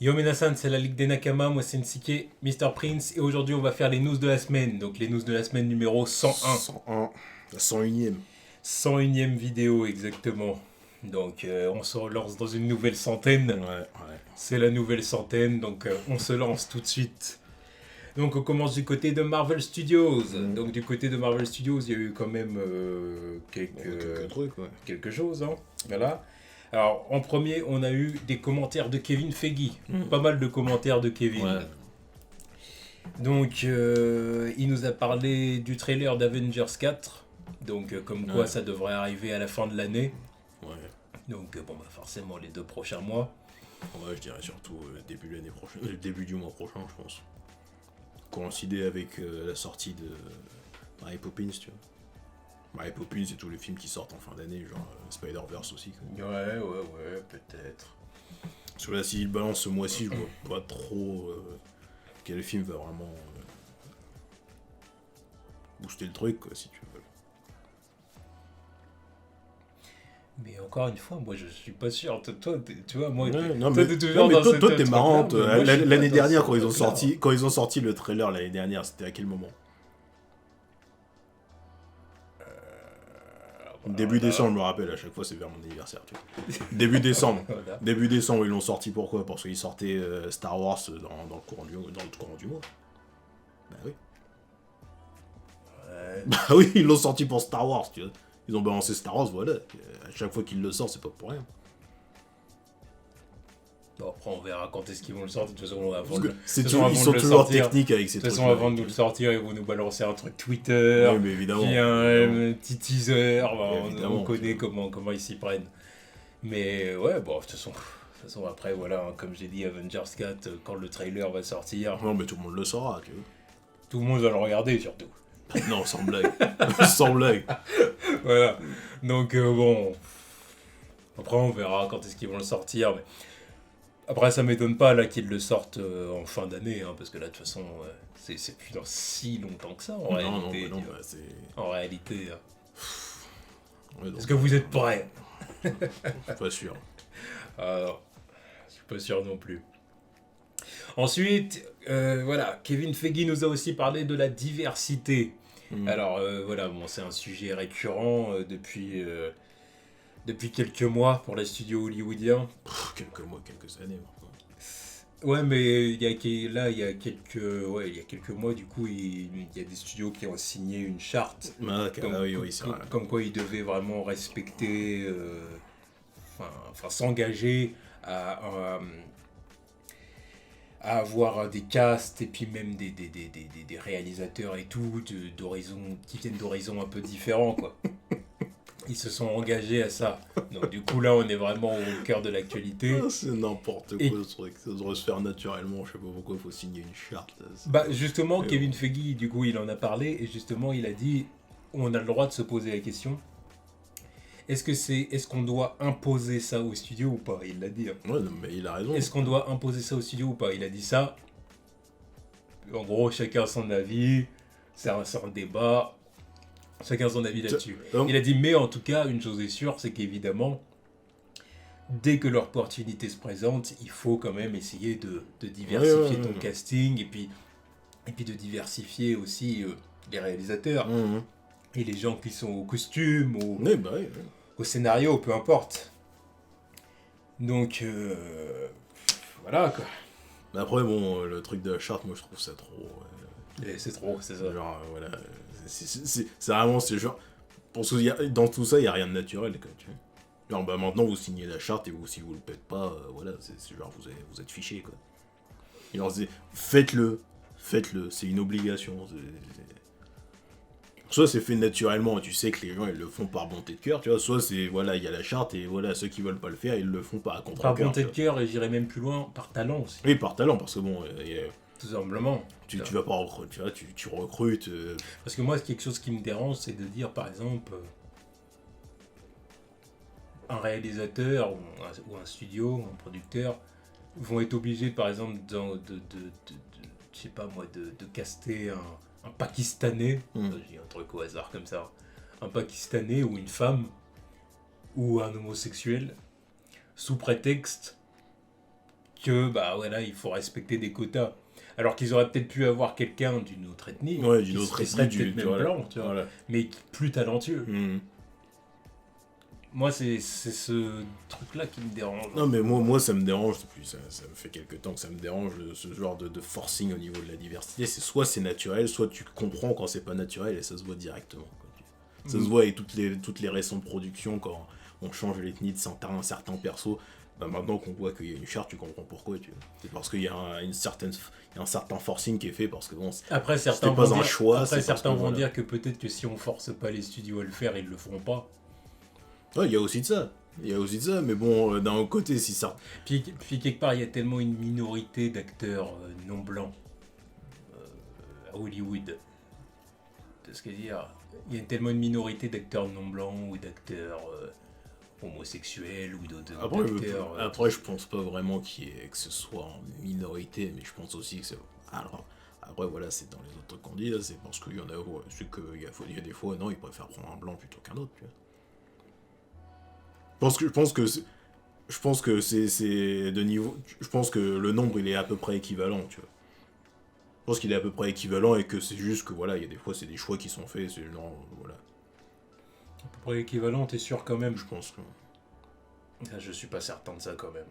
Yo Minasan, c'est la Ligue des Nakama, moi c'est Nsike, Mr. Prince, et aujourd'hui on va faire les news de la semaine. Donc les news de la semaine numéro 101. 101. La 101ème. 101ème vidéo exactement. Donc on se relance dans une nouvelle centaine. Ouais. C'est la nouvelle centaine, donc on se lance tout de suite. Donc on commence du côté de Marvel Studios. Donc du côté de Marvel Studios, il y a eu quand même Quelques trucs, ouais. quelque chose. Hein. Voilà. Alors en premier, on a eu des commentaires de Kevin Feige. Pas mal de commentaires de Kevin. Ouais. Donc il nous a parlé du trailer d'Avengers 4. Donc comme quoi ça devrait arriver à la fin de l'année. Ouais. Donc bon bah forcément les 2 prochains mois. Ouais, je dirais surtout début de l'année prochaine. Début du mois prochain, je pense. Coïncider avec la sortie de Mary Poppins, tu vois. Mary Poppins et tous les films qui sortent en fin d'année, genre Spider-Verse aussi. Quoi. Ouais, peut-être. Parce que là, s'il balance ce mois-ci, je vois pas trop quel film va vraiment booster le truc, quoi, si tu veux. Mais encore une fois, moi je suis pas sûr. Toi, tu vois, moi, Ouais, non, toi, mais, t'es toujours non, mais dans toi, cette toi, t'es truc-là, marrante. mais moi, je suis L'année pas dernière, dans quand ce ils, truc-là. quand ils ont sorti le trailer l'année dernière, c'était à quel moment? Début décembre, je me rappelle, à chaque fois c'est vers mon anniversaire. Tu vois. Début décembre. Voilà. Début décembre, ils l'ont sorti pourquoi? Parce qu'ils sortaient Star Wars dans le courant du mois. Bah oui. Ouais. Bah oui, ils l'ont sorti pour Star Wars, tu vois. Ils ont balancé Star Wars, voilà. À chaque fois qu'ils le sortent, c'est pas pour rien. Bon, après, on verra quand est-ce qu'ils vont le sortir. De toute façon, Parce que avant ils de sont le toujours sortir, techniques avec ces de toute trucs. façon, avant de nous le sortir, ils vont nous balancer un truc Twitter, Oui, mais évidemment. puis un petit teaser. Bah, Évidemment, on connaît tu comment ils s'y prennent. Mais ouais, bon, de toute façon, après, voilà, hein, comme j'ai dit, Avengers 4, quand le trailer va sortir, Non, mais tout le monde le saura, tu vois. tout le monde va le regarder surtout. Non, sans blague. Sans blague. Voilà. Donc, bon. Après, on verra quand est-ce qu'ils vont le sortir. Mais... Après, ça m'étonne pas là qu'ils le sortent en fin d'année, hein, parce que là, de toute façon, c'est plus dans si longtemps que ça en réalité. Non, Tu vois. bah, c'est. En réalité. Ouais, donc, Est-ce que vous êtes prêts? pas sûr. Alors, je suis pas sûr non plus. Ensuite, voilà, Kevin Feige nous a aussi parlé de la diversité. Alors, voilà, bon, c'est un sujet récurrent depuis quelques mois pour les studios hollywoodiens. Quelques mois, quelques années maintenant. Ouais, mais il y a quelques mois, du coup, il y a des studios qui ont signé une charte Oui, c'est vrai. comme quoi ils devaient vraiment respecter, enfin s'engager à avoir des castes et puis même des réalisateurs et tout, qui viennent d'horizons un peu différents, quoi. Ils se sont engagés à ça. Donc du coup là on est vraiment au cœur de l'actualité. Ah, c'est n'importe Et- quoi ce truc. Ça devrait se faire naturellement. Je sais pas pourquoi il faut signer une charte. Bah justement Et Kevin bon. Feige du coup il en a parlé et justement il a dit on a le droit de se poser la question est-ce qu'on doit imposer ça au studio ou pas? Il l'a dit. Hein. Ouais, non, mais il a raison. Est-ce qu'on doit imposer ça au studio ou pas? Il a dit ça. En gros chacun a son avis, c'est un débat. Chacun a son avis là-dessus. Il a dit mais en tout cas une chose est sûre c'est qu'évidemment dès que l'opportunité se présente, il faut quand même essayer de diversifier ton casting et puis de diversifier aussi les réalisateurs et les gens qui sont au costume, au scénario, peu importe. Donc voilà quoi. Mais après, bon, le truc de la charte, moi je trouve ça trop. Et c'est trop, c'est ça. Genre, voilà. C'est vraiment, c'est genre. Parce que dans tout ça, il n'y a rien de naturel, quoi, tu vois. Genre, bah maintenant vous signez la charte et si vous le faites pas, voilà, c'est genre vous êtes fiché, quoi. Genre, faites-le, c'est une obligation. Soit c'est fait naturellement et tu sais que les gens ils le font par bonté de cœur, tu vois, soit c'est voilà, il y a la charte et voilà, ceux qui veulent pas le faire, ils le font pas à contre-cœur. Par bonté de cœur et j'irais même plus loin, par talent aussi. Oui, par talent, parce que bon, Tout simplement. tu vas pas recruter, tu vois, tu recrutes. Parce que moi, quelque chose qui me dérange, c'est de dire par exemple un réalisateur ou un studio, un producteur vont être obligés, par exemple, je sais pas moi, de caster un Pakistanais, je dis un truc au hasard comme ça, un Pakistanais ou une femme ou un homosexuel, sous prétexte que, bah voilà, il faut respecter des quotas. Alors qu'ils auraient peut-être pu avoir quelqu'un d'une autre ethnie, Ouais, d'une qui autre serait ethnie, peut-être même blanc, tu vois, mais plus talentueux. Moi, c'est ce truc-là qui me dérange. Non, mais moi ça me dérange, ça me fait quelques temps que ça me dérange, ce genre de forcing au niveau de la diversité. Soit c'est naturel, soit tu comprends quand c'est pas naturel et ça se voit directement. Ça se voit avec toutes les récentes productions, quand on change l'ethnie de certains persos. Bah maintenant qu'on voit qu'il y a une charte, tu comprends pourquoi. C'est parce qu'il y a un certain forcing qui est fait, parce que bon, après, certains pas un choix. Après, certains vont dire que peut-être que si on force pas les studios à le faire, ils le feront pas. Ouais, il y a aussi de ça. Mais bon, d'un autre côté, si ça... Puis quelque part, il y a tellement une minorité d'acteurs non blancs à Hollywood. De ce que dire, il y a tellement une minorité d'acteurs non blancs ou d'acteurs homosexuels ou d'autres acteurs. Après, je pense pas vraiment que ce soit en minorité, mais je pense aussi que c'est... Alors, après, voilà, c'est dans les autres trucs qu'on dit, là, c'est parce qu'il y en a... C'est qu'il y a des fois, non, ils préfèrent prendre un blanc plutôt qu'un autre, tu vois. Je pense que c'est de niveau... Je pense que le nombre, il est à peu près équivalent, tu vois. Je pense qu'il est à peu près équivalent et que c'est juste que, voilà, il y a des fois, c'est des choix qui sont faits, c'est genre, voilà. À peu près équivalent, t'es sûr quand même? Je pense que... Je suis pas certain de ça quand même.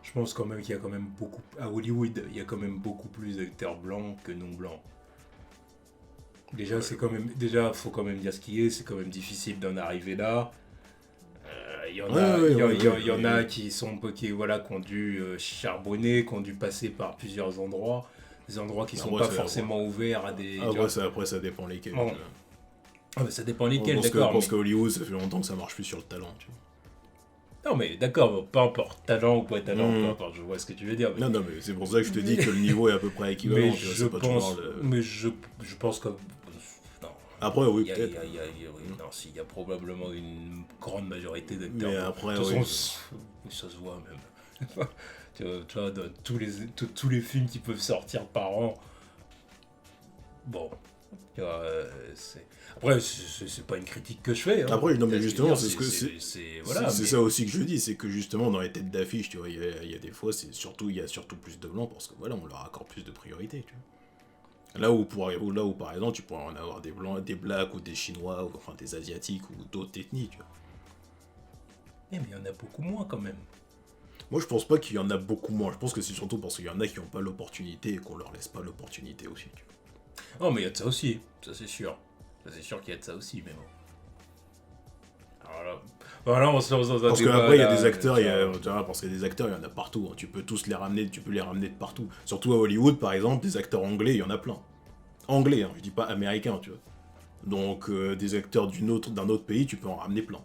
Je pense quand même qu'il y a quand même beaucoup... À Hollywood, il y a quand même beaucoup plus d'acteurs blancs que non blancs. Déjà, ouais. C'est quand même... Déjà, faut quand même dire ce qui est, c'est quand même difficile d'en arriver là. Il y en a qui ont dû charbonner, qui ont dû passer par plusieurs endroits, des endroits qui sont pas forcément ouverts à des... Après, ça dépend lesquels. Bon. Ah, mais ça dépend lesquels, d'accord. Je pense qu'à Hollywood, ça fait longtemps que ça marche plus sur le talent, tu vois. Non, mais d'accord, peu importe, talent ou pas talent, peu importe, je vois ce que tu veux dire. Mais... Non, mais c'est pour ça que je te dis que le niveau est à peu près équivalent. Mais je pense que... Après, oui, peut-être. Non, s'il y a probablement une grande majorité d'acteurs. Mais après, de toute façon, ça se voit même. Tu vois, dans tous les films qui peuvent sortir par an. Bon. Après, c'est pas une critique que je fais. Hein. Après, non, mais justement, c'est mais... ça aussi que je dis, c'est que justement, dans les têtes d'affiche, tu vois, il y a des fois, il y a surtout plus de blancs parce que voilà, on leur accorde plus de priorité, tu vois. Là où par exemple tu pourrais en avoir des blancs, des blacks ou des chinois, ou enfin des asiatiques ou d'autres ethnies, tu vois. Mais il y en a beaucoup moins quand même. Moi je pense pas qu'il y en a beaucoup moins, je pense que c'est surtout parce qu'il y en a qui n'ont pas l'opportunité et qu'on leur laisse pas l'opportunité aussi, tu vois. Oh mais il y a de ça aussi, ça c'est sûr. Ça c'est sûr qu'il y a de ça aussi, mais bon. Alors là, voilà, on se lance dans un parce débat. Parce qu'après il y a des acteurs, parce qu'il y a des acteurs, il y en a partout, hein. Tu peux les ramener de partout. Surtout à Hollywood par exemple, des acteurs anglais, il y en a plein. Anglais, hein, je dis pas américain, tu vois. Donc des acteurs d'un autre pays, tu peux en ramener plein.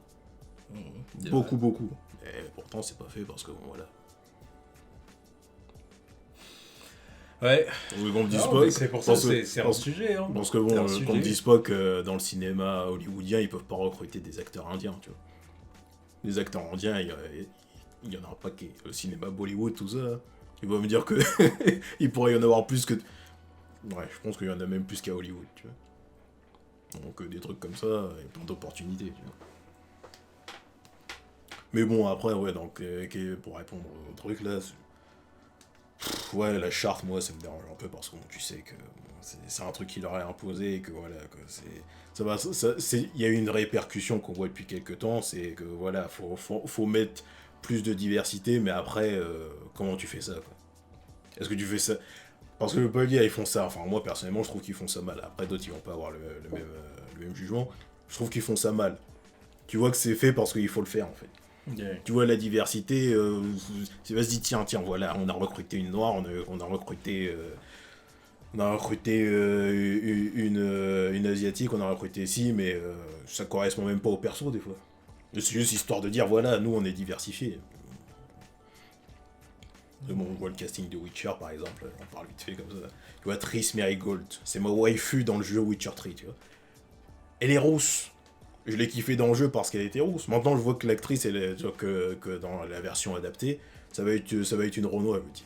Beaucoup. Et pourtant c'est pas fait parce que bon, voilà. Ouais. On dit Spock. C'est pour ça que c'est un sujet. Hein. Parce que bon, quand on dit Spock, dans le cinéma hollywoodien, ils peuvent pas recruter des acteurs indiens, tu vois. Les acteurs indiens, il y en a un paquet. Le cinéma Bollywood, tout ça. Tu vas me dire que il pourrait y en avoir plus que... Ouais, je pense qu'il y en a même plus qu'à Hollywood, tu vois. Donc des trucs comme ça, il y a plein d'opportunités, tu vois. Mais bon, après, ouais, donc, pour répondre au truc là... Ouais, la charte, moi, ça me dérange un peu parce que bon, tu sais que c'est un truc qui leur est imposé et que voilà, que il y a eu une répercussion qu'on voit depuis quelques temps, c'est que voilà, faut mettre plus de diversité, mais après, comment tu fais ça, quoi? Est-ce que tu fais ça? Parce que je peux le dire, ils font ça, enfin moi personnellement je trouve qu'ils font ça mal, après d'autres ils vont pas avoir le même jugement, je trouve qu'ils font ça mal. Tu vois que c'est fait parce qu'il faut le faire en fait. Yeah. Tu vois la diversité, tu vas se dire tiens voilà, on a recruté une noire, on a recruté une asiatique, on a recruté ici, mais ça correspond même pas au perso des fois. C'est juste histoire de dire voilà, nous on est diversifiés. Bon, on voit le casting de Witcher par exemple, on parle vite fait comme ça. Tu vois Triss Merigold, c'est ma waifu dans le jeu Witcher 3, tu vois. Elle est rousse. Je l'ai kiffé dans le jeu parce qu'elle était rousse. Maintenant, je vois que l'actrice, que dans la version adaptée, ça va être une Renault, elle me dit.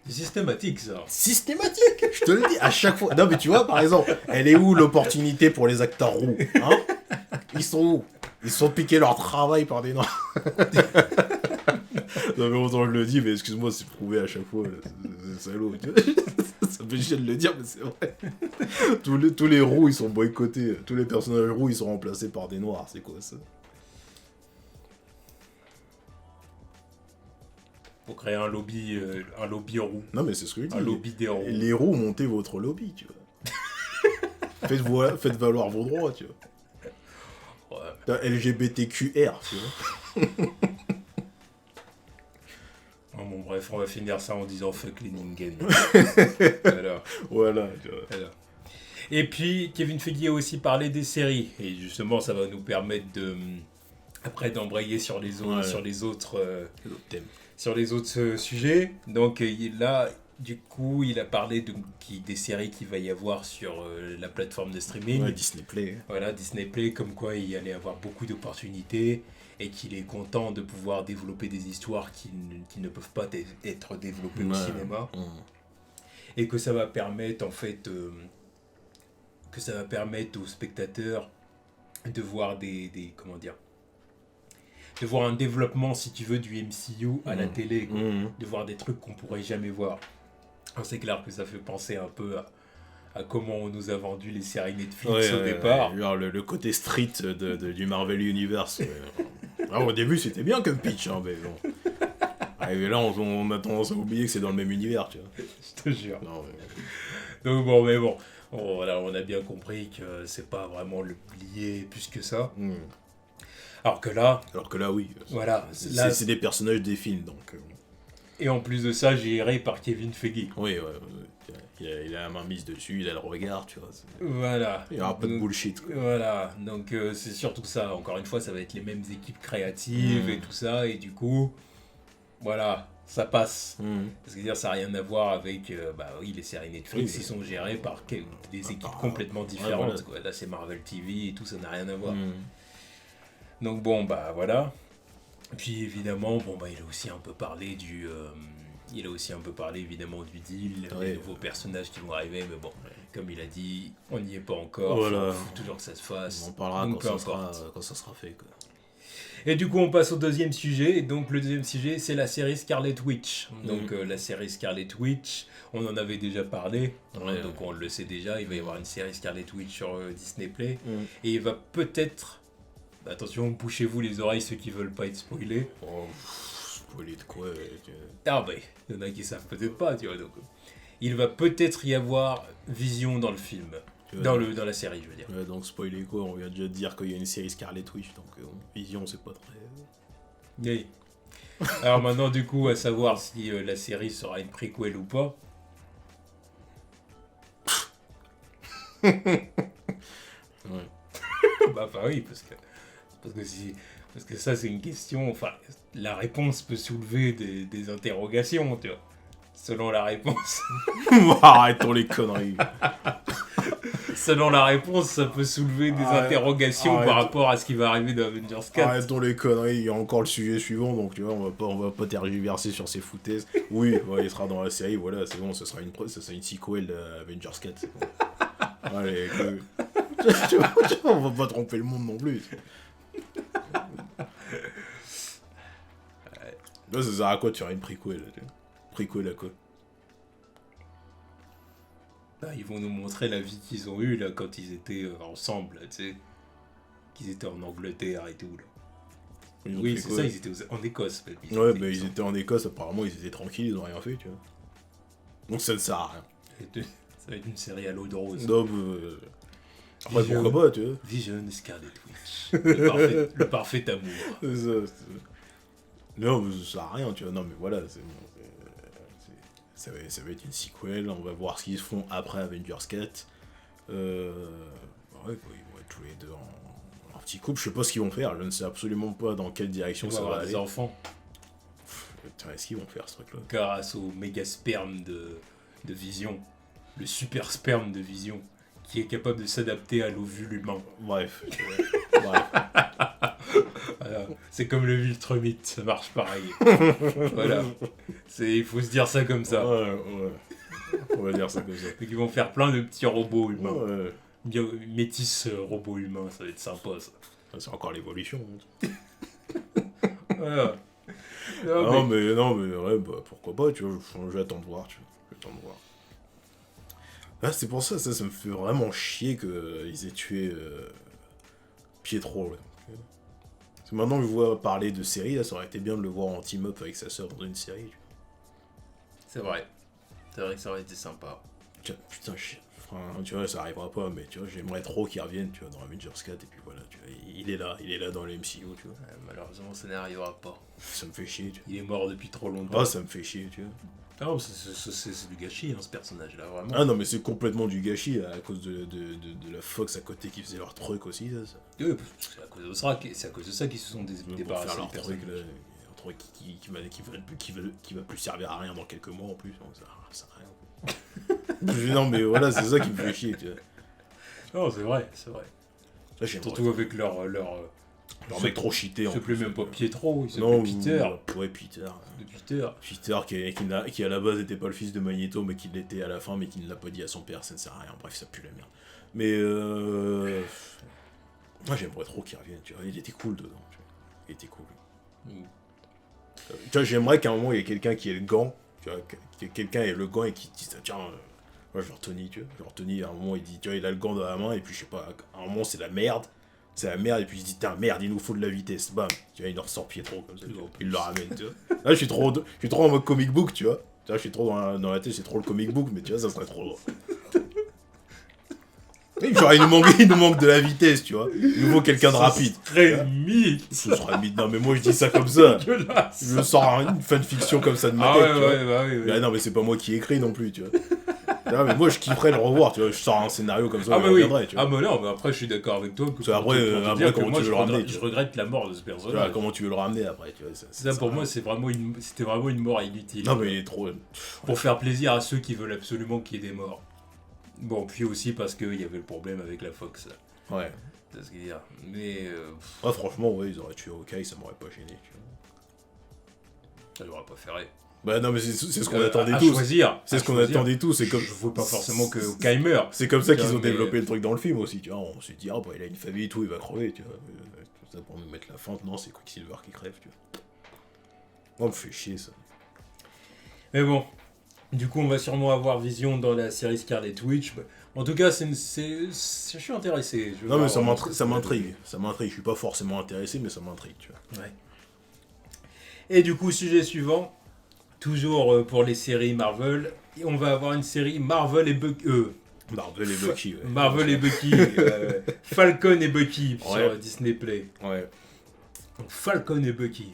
C'est systématique, ça. Systématique, je te le dis, à chaque fois. Non, mais tu vois, par exemple, elle est où l'opportunité pour les acteurs roux, hein? Ils sont où? Ils se sont piqués leur travail par des noirs. Non mais autant je le dis, mais excuse-moi, c'est prouvé à chaque fois, c'est salaud, tu vois. Ça me fait chier de le dire, mais c'est vrai. Tous les roux, ils sont boycottés, tous les personnages roux, ils sont remplacés par des noirs, c'est quoi ça? Pour créer un lobby roux. Non mais c'est ce que je dis. Un lobby des roux. Les roux, montez votre lobby, tu vois. Faites valoir vos droits, tu vois. Ouais. LGBTQR, tu vois. Oh, bon, bref, on va finir ça en disant fuck les Ningen. Voilà. Et puis, Kevin Feige a aussi parlé des séries. Et justement, ça va nous permettre après d'embrayer sur les autres thèmes. Sur les autres sujets. Donc là, du coup, il a parlé des séries qu'il va y avoir sur la plateforme de streaming. Ouais, Disney Play. Voilà, Disney Play, comme quoi il y allait avoir beaucoup d'opportunités et qu'il est content de pouvoir développer des histoires qui ne peuvent pas être développées au cinéma. Et que ça va permettre, en fait, aux spectateurs de voir comment dire, de voir un développement, si tu veux, du MCU à la télé, de voir des trucs qu'on pourrait jamais voir. Alors, c'est clair que ça fait penser un peu à comment on nous a vendu les séries Netflix au départ. Genre le côté street du Marvel Universe. Alors, au début, c'était bien comme pitch, hein, mais bon. Et là, on a tendance à oublier que c'est dans le même univers, tu vois. Je te jure. Non, mais... Donc bon, mais bon. Voilà, on a bien compris que c'est pas vraiment le lié plus que ça. Alors que là, oui. Voilà. C'est des personnages des films, donc... Et en plus de ça, géré par Kevin Feige. Oui, il a la main mise dessus, il a le regard, tu vois. Voilà. Il n'y aura pas de bullshit, quoi. Voilà. Donc c'est surtout ça. Encore une fois, ça va être les mêmes équipes créatives et tout ça. Et du coup, voilà, ça passe. Parce que ça n'a rien à voir avec les séries Netflix, ils sont gérées par des équipes complètement différentes. Voilà. Quoi. Là, c'est Marvel TV et tout, ça n'a rien à voir. Donc bon, voilà. Puis évidemment, il a aussi un peu parlé évidemment du deal, des nouveaux personnages qui vont arriver, mais bon, comme il a dit, on n'y est pas encore, faut toujours que ça se fasse. On en parlera quand ça sera fait, quoi. Et du coup, on passe au deuxième sujet. Donc le deuxième sujet, c'est la série Scarlet Witch. Donc la série Scarlet Witch, on en avait déjà parlé, donc on le sait déjà, il va y avoir une série Scarlet Witch sur Disney Play, et il va peut-être... Attention, bouchez-vous les oreilles ceux qui veulent pas être spoilés. Oh, spoilé de quoi il y en a qui savent peut-être pas, tu vois. Donc, il va peut-être y avoir Vision dans le film. Dans la série, je veux dire. Ouais, donc spoiler quoi, on vient déjà de dire qu'il y a une série Scarlet Witch, donc Vision c'est pas très... Oui. Alors maintenant, du coup, à savoir si la série sera une prequel ou pas. Oui, parce que ça, c'est une question... Enfin, la réponse peut soulever des interrogations, tu vois. Selon la réponse. Arrêtons les conneries. Selon la réponse, ça peut soulever des interrogations par rapport à ce qui va arriver dans Avengers 4. Arrêtons les conneries, il y a encore le sujet suivant, donc tu vois, on va pas tergiverser sur ces foutaises. Oui, il sera dans la série, voilà, c'est bon, ce sera une sequel d'Avengers 4, c'est bon. Allez, tu vois, on va pas tromper le monde non plus. Là, ça sert à quoi de faire une prequel? Prequel à quoi? Ils vont nous montrer la vie qu'ils ont eue là quand ils étaient ensemble, tu sais. Qu'ils étaient en Angleterre et tout là. Oui, c'est ça, ils étaient en Écosse. Ils étaient en Écosse, apparemment ils étaient tranquilles, ils ont rien fait, tu vois. Donc ça ne sert à rien. Ça va être une série à l'eau de rose. Non, après, pourquoi pas, tu vois. Vision Scarlet Witch. Le parfait amour. C'est ça. Non, ça sert à rien, tu vois. Non, mais voilà, c'est bon. Ça va être une sequel, on va voir ce qu'ils font après Avengers 4. Ils vont être tous les deux en petit couple. Je sais pas ce qu'ils vont faire, je ne sais absolument pas dans quelle direction ça va aller. Des enfants. Est-ce qu'ils vont faire ce truc-là? Grâce au méga sperme de Vision. Le super sperme de Vision. Qui est capable de s'adapter à l'ovule humain. Bref. Voilà. C'est comme le Viltrumite, ça marche pareil. Voilà. Il faut se dire ça comme ça. Ouais. On va dire ça comme ça. Donc ils vont faire plein de petits robots humains. Métis robots humains, ça va être sympa ça. C'est encore l'évolution. Voilà. Non, mais ouais, bah, pourquoi pas, tu vois, j'attends de voir, tu vois. J'attends de voir. Ah, c'est pour ça, ça me fait vraiment chier qu'ils aient tué Pietro, là. Parce que maintenant que je vois parler de série, là, ça aurait été bien de le voir en team-up avec sa sœur dans une série. C'est vrai. C'est vrai que ça aurait été sympa. Putain, enfin, tu vois, ça arrivera pas, mais tu vois, j'aimerais trop qu'il revienne, tu vois, dans Avengers 4, et puis voilà, tu vois, il est là dans le MCU, tu vois. Malheureusement, ça n'arrivera pas. Ça me fait chier, tu vois. Il est mort depuis trop longtemps. Ah, ça me fait chier, tu vois. Ah, c'est du gâchis, hein, ce personnage-là, vraiment. Ah non, mais c'est complètement du gâchis, à cause de la Fox à côté qui faisait leur truc aussi, ça. Oui, c'est à cause de ça qu'ils se sont débarrassés de truc, là, un truc qui va plus servir à rien dans quelques mois en plus, donc ça sert à rien. Non, mais voilà, c'est ça qui me fait chier, tu vois. Non, c'est vrai. Là, surtout avec leur mec trop cheaté. Il s'appelait même pas Pietro, il s'appelait Peter. Ouais, Peter. Peter Qui à la base n'était pas le fils de Magneto, mais qui l'était à la fin, mais qui ne l'a pas dit à son père, ça ne sert à rien. Bref, ça pue la merde. Mais moi, j'aimerais trop qu'il revienne, tu vois. Il était cool dedans, tu vois. Il était cool. Tu vois, j'aimerais qu'à un moment, il y ait quelqu'un qui ait le gant, tu vois, que quelqu'un ait le gant et qui dise, tiens, moi, genre Tony, tu vois. Genre Tony, à un moment, il dit, tu vois, il a le gant dans la main, et puis je sais pas, à un moment, c'est la merde. C'est la merde, et puis il se dit, tiens, merde, il nous faut de la vitesse. Bam, tu vois, il leur sort Pietro comme ça, il le ramène, tu vois. Là, je suis trop en mode comic book, tu vois. Tu vois, je suis trop dans la tête, c'est trop le comic book, mais tu vois, ça serait trop drôle. Genre, il nous manque de la vitesse, tu vois. Il nous faut quelqu'un de rapide. Très mythe. Ce serait mythe. Non, mais moi, je dis ça comme ça. Je sors une fanfiction comme ça de ma tête, tu vois. Ouais. Non, mais c'est pas moi qui écris non plus, tu vois. Ah, mais moi je kifferais le revoir, tu vois, je sors un scénario comme ça, je reviendrai, tu vois. Ah mais non, mais après je suis d'accord avec toi. Après comment tu veux le ramener, je regrette la mort de ce personnage. Comment tu veux le ramener après, tu vois. Ça pour moi, c'était vraiment une mort inutile. Non mais il est trop... Pour faire plaisir à ceux qui veulent absolument qu'il y ait des morts. Bon, puis aussi parce qu'il y avait le problème avec la Fox. Ouais. C'est ce qu'il y a. Mais... franchement, ouais, ils auraient tué Hawkeye, ça m'aurait pas gêné, tu vois. Ça l'aurait pas fait rire. Bah non mais c'est ce qu'on attendait tous. C'est ce qu'on attendait tous. C'est comme... Je veux pas forcément que Hawkeye meure. C'est comme ça qu'ils ont développé le truc dans le film aussi, tu vois. On s'est dit, il a une famille et tout, il va crever, tu vois. Ça pour nous mettre la feinte, non, c'est Quicksilver qui crève, tu vois. Moi, me fait chier ça. Mais bon, du coup on va sûrement avoir Vision dans la série Scarlet Witch. En tout cas, je suis intéressé. Non mais ça m'intrigue. Je suis pas forcément intéressé, mais ça m'intrigue, tu vois. Ouais. Et du coup, sujet suivant. Toujours pour les séries Marvel, et on va avoir une série Marvel et Bucky. Marvel et Bucky. Falcon et Bucky sur Disney Play. Ouais. Donc Falcon et Bucky.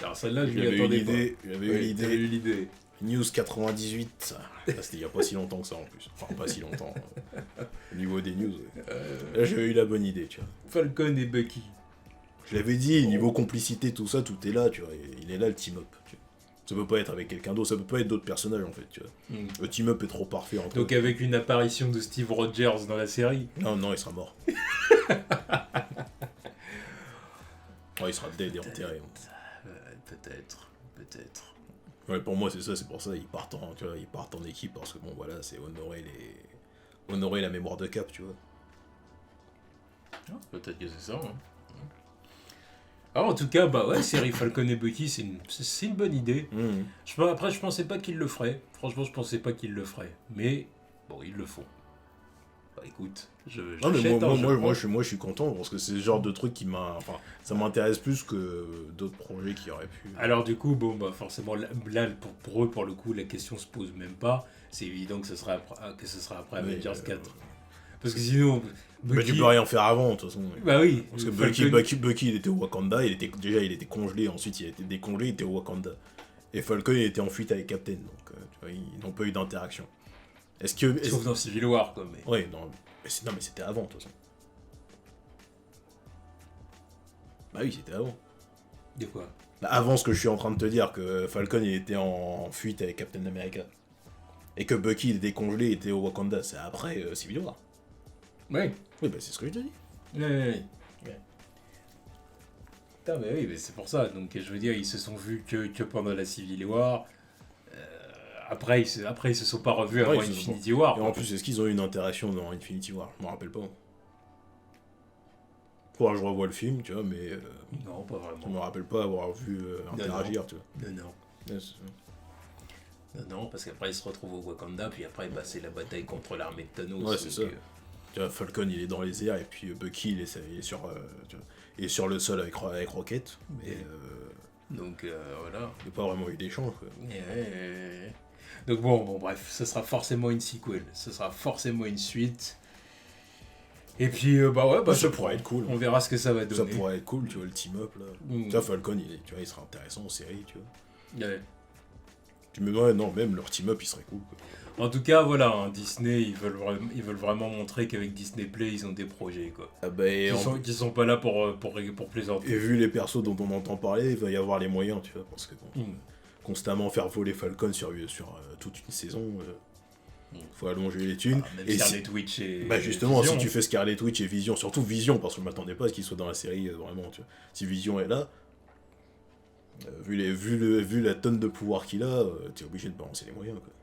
Alors celle-là, je m'y attendais pas. J'avais eu l'idée. News 98. C'était il y a pas si longtemps que ça en plus. Enfin, pas si longtemps. Au niveau des news. Là, j'avais eu la bonne idée, tu vois. Falcon et Bucky. Je l'avais dit, niveau complicité, tout ça, tout est là, tu vois. Il est là le team-up. Ça peut pas être avec quelqu'un d'autre, ça peut pas être d'autres personnages en fait, tu vois. Le team-up est trop parfait entre Donc avec une apparition de Steve Rogers dans la série. Non, il sera mort. Il sera dead et enterré. Peut-être. Ouais, pour moi c'est ça, c'est pour ça, ils partent en équipe parce que bon voilà, c'est honorer la mémoire de Cap, tu vois. Peut-être que c'est ça, hein. Alors en tout cas, série Falcon et Bucky, c'est une bonne idée. Après, je pensais pas qu'ils le feraient. Franchement, je pensais pas qu'ils le feraient. Mais, bon, ils le font. Bah écoute, moi je suis content parce que c'est le genre de truc ça m'intéresse plus que d'autres projets qui auraient pu... Alors du coup, forcément, là, pour eux, pour le coup, la question se pose même pas. C'est évident que ce sera après Avengers 4. Parce que sinon... tu peux rien faire avant, de toute façon. Bah oui. Parce que Bucky, il était au Wakanda, il était congelé, ensuite il a été décongelé, il était au Wakanda. Et Falcon, il était en fuite avec Captain, donc tu vois, ils n'ont pas eu d'interaction. Sauf dans Civil War, quoi. Mais... Ouais, non, mais c'était avant, de toute façon. Bah oui, c'était avant. De quoi ? Avant ce que je suis en train de te dire, que Falcon, il était en fuite avec Captain America. Et que Bucky, il était congelé, il était au Wakanda. C'est après Civil War. Ouais. Oui, c'est ce que je te dis. Ouais. Putain, mais oui, mais c'est pour ça. Donc, je veux dire, ils se sont vus que pendant la Civil War. Après, ils se sont pas revus avant Infinity War. Et en plus, est-ce qu'ils ont eu une interaction dans Infinity War ? Je m'en rappelle pas. Faudra que je revoie le film, tu vois, mais Non, pas vraiment. je me rappelle pas avoir vu interagir, tu vois. Non. Non, parce qu'après il se retrouve au Wakanda, puis après bah, c'est la bataille contre l'armée de Thanos. Ouais, c'est ça. Tu vois, Falcon il est dans les airs et puis Bucky il est sur, tu vois, il est sur le sol avec Rocket. Mais donc voilà. Il n'y a pas vraiment eu d'échange. Donc bon, bref, ce sera forcément une sequel, ce sera forcément une suite. Et puis ça pourrait être cool. On verra ce que ça va donner. Ça pourrait être cool, tu vois, le team-up là. Tu vois, Falcon il sera intéressant en série, tu vois. Ouais. Même leur team-up il serait cool, quoi. En tout cas, voilà, hein, Disney, ils veulent vraiment montrer qu'avec Disney Play, ils ont des projets, quoi. Qui sont pas là pour plaisanter. Et vu les persos dont on entend parler, il va y avoir les moyens, tu vois, parce que constamment faire voler Falcon sur toute une saison, faut allonger les thunes. Même et Scarlet Witch et justement, Vision. Si tu fais Scarlet Witch et Vision, surtout Vision, parce que je m'attendais pas à ce qu'il soit dans la série, vraiment, tu vois. Si Vision est là, vu la tonne de pouvoir qu'il a, t'es obligé de balancer les moyens, quoi.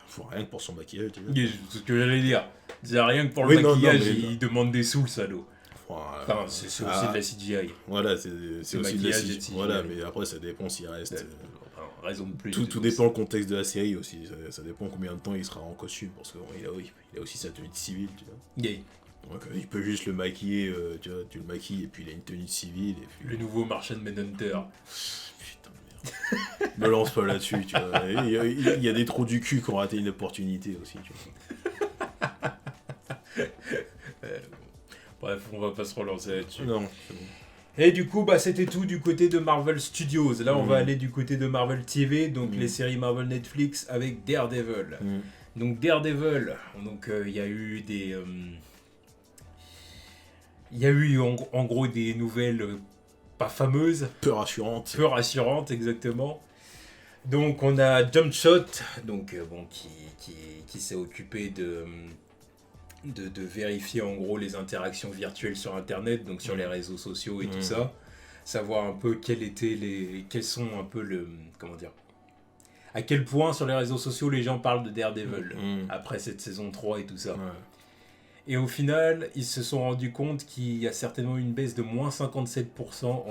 Faut rien que pour son maquillage, tu vois. C'est ce que j'allais dire. C'est rien que pour le maquillage, il demande des sous, le salaud. Enfin, c'est aussi de la CGI. Voilà, c'est aussi de la CGI. Voilà, mais après, ça dépend s'il reste. Raison de plus. Tout dépend le contexte de la série aussi. Ça dépend combien de temps il sera en costume. Parce qu'il a aussi sa tenue de civil, tu vois. Yeah. Donc, il peut juste le maquiller, tu vois, tu le maquilles et puis il a une tenue de civil. Et puis... Le nouveau Martian Manhunter. Putain de merde. Me lance pas là-dessus, tu vois. Il y a des trous du cul qui ont raté une opportunité aussi, tu vois. Bref, on va pas se relancer là-dessus. Non, c'est bon. Et du coup, c'était tout du côté de Marvel Studios. Là, on va aller du côté de Marvel TV, donc les séries Marvel Netflix avec Daredevil. Donc Daredevil, il y a eu des... Il y a eu en gros des nouvelles pas fameuses. Peu rassurantes. Peu rassurantes, exactement. Donc on a Jumpshot, qui s'est occupé de vérifier en gros les interactions virtuelles sur Internet, donc sur les réseaux sociaux et tout ça. Savoir un peu quels sont un peu à quel point sur les réseaux sociaux les gens parlent de Daredevil après cette saison 3 et tout ça. Ouais. Et au final, ils se sont rendus compte qu'il y a certainement une baisse de moins 57%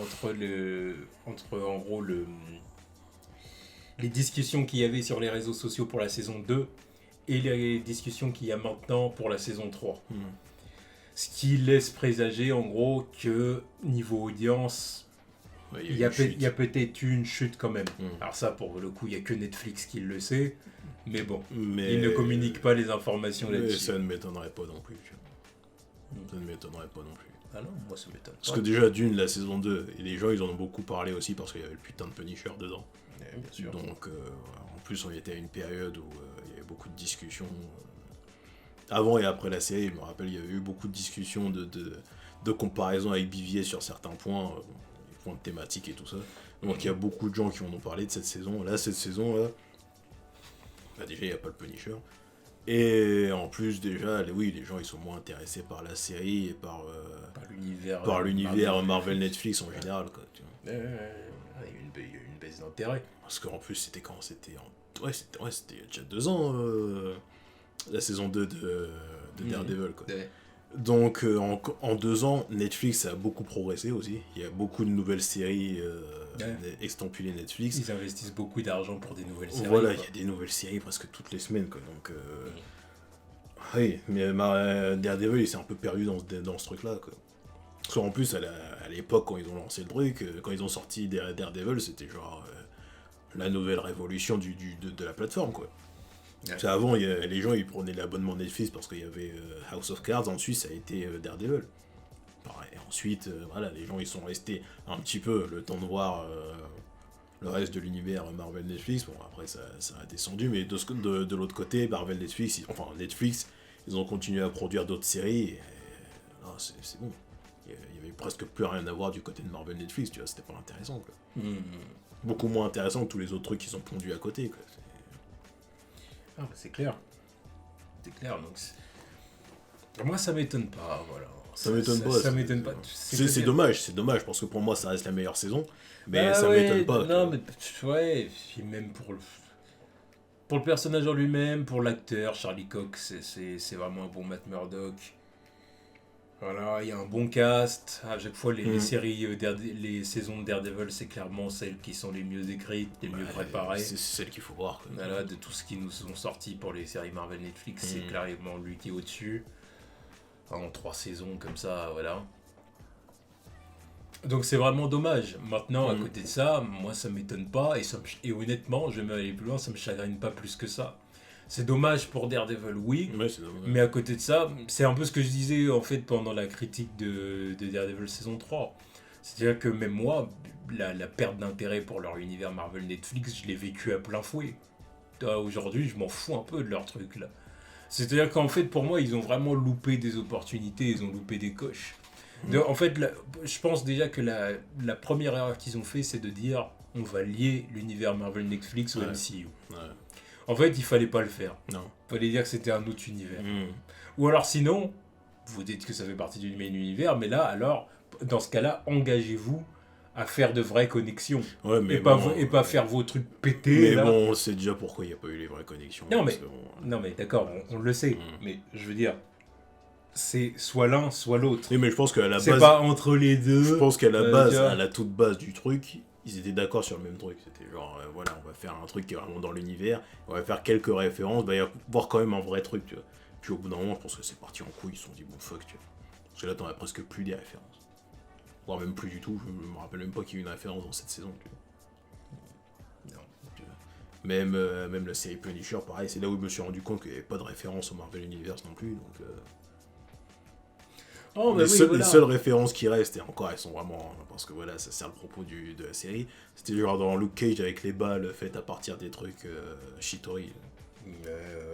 entre en gros les discussions qu'il y avait sur les réseaux sociaux pour la saison 2 et les discussions qu'il y a maintenant pour la saison 3. Ce qui laisse présager en gros que niveau audience, il y a peut-être eu une chute quand même. Alors ça, pour le coup, il n'y a que Netflix qui le sait. Mais bon, ils ne communiquent pas les informations là-dessus. Ça ne m'étonnerait pas non plus. Ça ne m'étonnerait pas non plus. Ah non, moi ça m'étonne pas. Parce que déjà, d'une, la saison 2, et les gens ils en ont beaucoup parlé aussi parce qu'il y avait le putain de Punisher dedans. Ouais, bien sûr. Donc, en plus, on était à une période où il y avait beaucoup de discussions. Avant et après la série, je me rappelle, il y avait eu beaucoup de discussions de comparaison avec BVS sur certains points, les points de thématique et tout ça. Donc, il y a beaucoup de gens qui en ont parlé de cette saison. Là, cette saison-là, déjà, il n'y a pas le Punisher. Et en plus, déjà, les gens ils sont moins intéressés par la série et par l'univers Marvel Netflix en général, quoi, tu vois. Il y a une baisse d'intérêt. Parce qu'en plus, c'était quand c'était il y a déjà 2 ans, la saison 2 de Daredevil, quoi. Ouais. Donc, en 2 ans, Netflix a beaucoup progressé aussi. Il y a beaucoup de nouvelles séries estampillées Netflix. Ils investissent beaucoup d'argent pour des nouvelles séries. Voilà, il y a des nouvelles séries presque toutes les semaines, quoi. Donc, oui, mais Daredevil, il s'est un peu perdu dans ce truc-là, quoi. Parce qu'en plus, à l'époque, quand ils ont lancé le truc, quand ils ont sorti Daredevil, c'était genre la nouvelle révolution de la plateforme, quoi. Ouais. Avant, les gens ils prenaient l'abonnement Netflix parce qu'il y avait House of Cards, ensuite ça a été Daredevil. Pareil, ensuite, les gens ils sont restés un petit peu le temps de voir le reste de l'univers Marvel Netflix. Bon, après ça a descendu, mais de l'autre côté, Marvel Netflix, Netflix, ils ont continué à produire d'autres séries. Et, c'est bon. Il y avait presque plus rien à voir du côté de Marvel Netflix, tu vois, c'était pas intéressant, quoi. Beaucoup moins intéressant que tous les autres trucs qui sont pondus à côté, quoi. C'est clair. C'est clair, donc... Moi, ça m'étonne pas, voilà. Ça m'étonne pas. C'est dommage, parce que pour moi, ça reste la meilleure saison, mais ça m'étonne pas. Non, mais ouais, puis même pour le personnage en lui-même, pour l'acteur, Charlie Cox, c'est vraiment un bon Matt Murdock. Voilà, il y a un bon cast. À chaque fois, les séries, les saisons de Daredevil, c'est clairement celles qui sont les mieux écrites, les mieux préparées. C'est celles qu'il faut voir. Voilà, de tout ce qui nous sont sortis pour les séries Marvel Netflix, c'est clairement lui qui est au-dessus. En 3 saisons, comme ça, voilà. Donc c'est vraiment dommage. Maintenant, à côté de ça, moi, ça m'étonne pas. Et honnêtement, je vais même aller plus loin, ça me chagrine pas plus que ça. C'est dommage pour Daredevil, oui, mais à côté de ça, c'est un peu ce que je disais en fait pendant la critique de Daredevil saison 3. C'est-à-dire que même moi, la perte d'intérêt pour leur univers Marvel Netflix, je l'ai vécu à plein fouet. Aujourd'hui, je m'en fous un peu de leur truc là. C'est-à-dire qu'en fait, pour moi, ils ont vraiment loupé des opportunités, ils ont loupé des coches. En fait, je pense déjà que la première erreur qu'ils ont fait, c'est de dire on va lier l'univers Marvel Netflix au MCU. Ouais. En fait, il fallait pas le faire. Non. Il fallait dire que c'était un autre univers. Ou alors sinon, vous dites que ça fait partie du même univers, mais là, alors, dans ce cas-là, engagez-vous à faire de vraies connexions. Ouais, mais et pas faire vos trucs pétés. Mais là. Bon, on sait déjà pourquoi il n'y a pas eu les vraies connexions. Non, mais d'accord, on le sait. Mais je veux dire, c'est soit l'un, soit l'autre. Oui, mais je pense qu'à la base... C'est pas entre les deux. Je pense qu'à la base, à la toute base du truc... Ils étaient d'accord sur le même truc, c'était genre, voilà, on va faire un truc qui est vraiment dans l'univers, on va faire quelques références, il va y avoir quand même un vrai truc, tu vois. Puis au bout d'un moment, je pense que c'est parti en couille, ils se sont dit, bon fuck, tu vois. Parce que là, t'en as presque plus des références. Voire même plus du tout, je me rappelle même pas qu'il y a eu une référence dans cette saison, tu vois. Non, tu vois. Même la série Punisher, pareil, c'est là où je me suis rendu compte qu'il n'y avait pas de référence au Marvel Universe non plus, donc... Les seules références qui restent, et encore elles sont vraiment, parce que voilà, ça sert le propos de la série, c'était genre dans Luke Cage avec les balles faites à partir des trucs Shitori.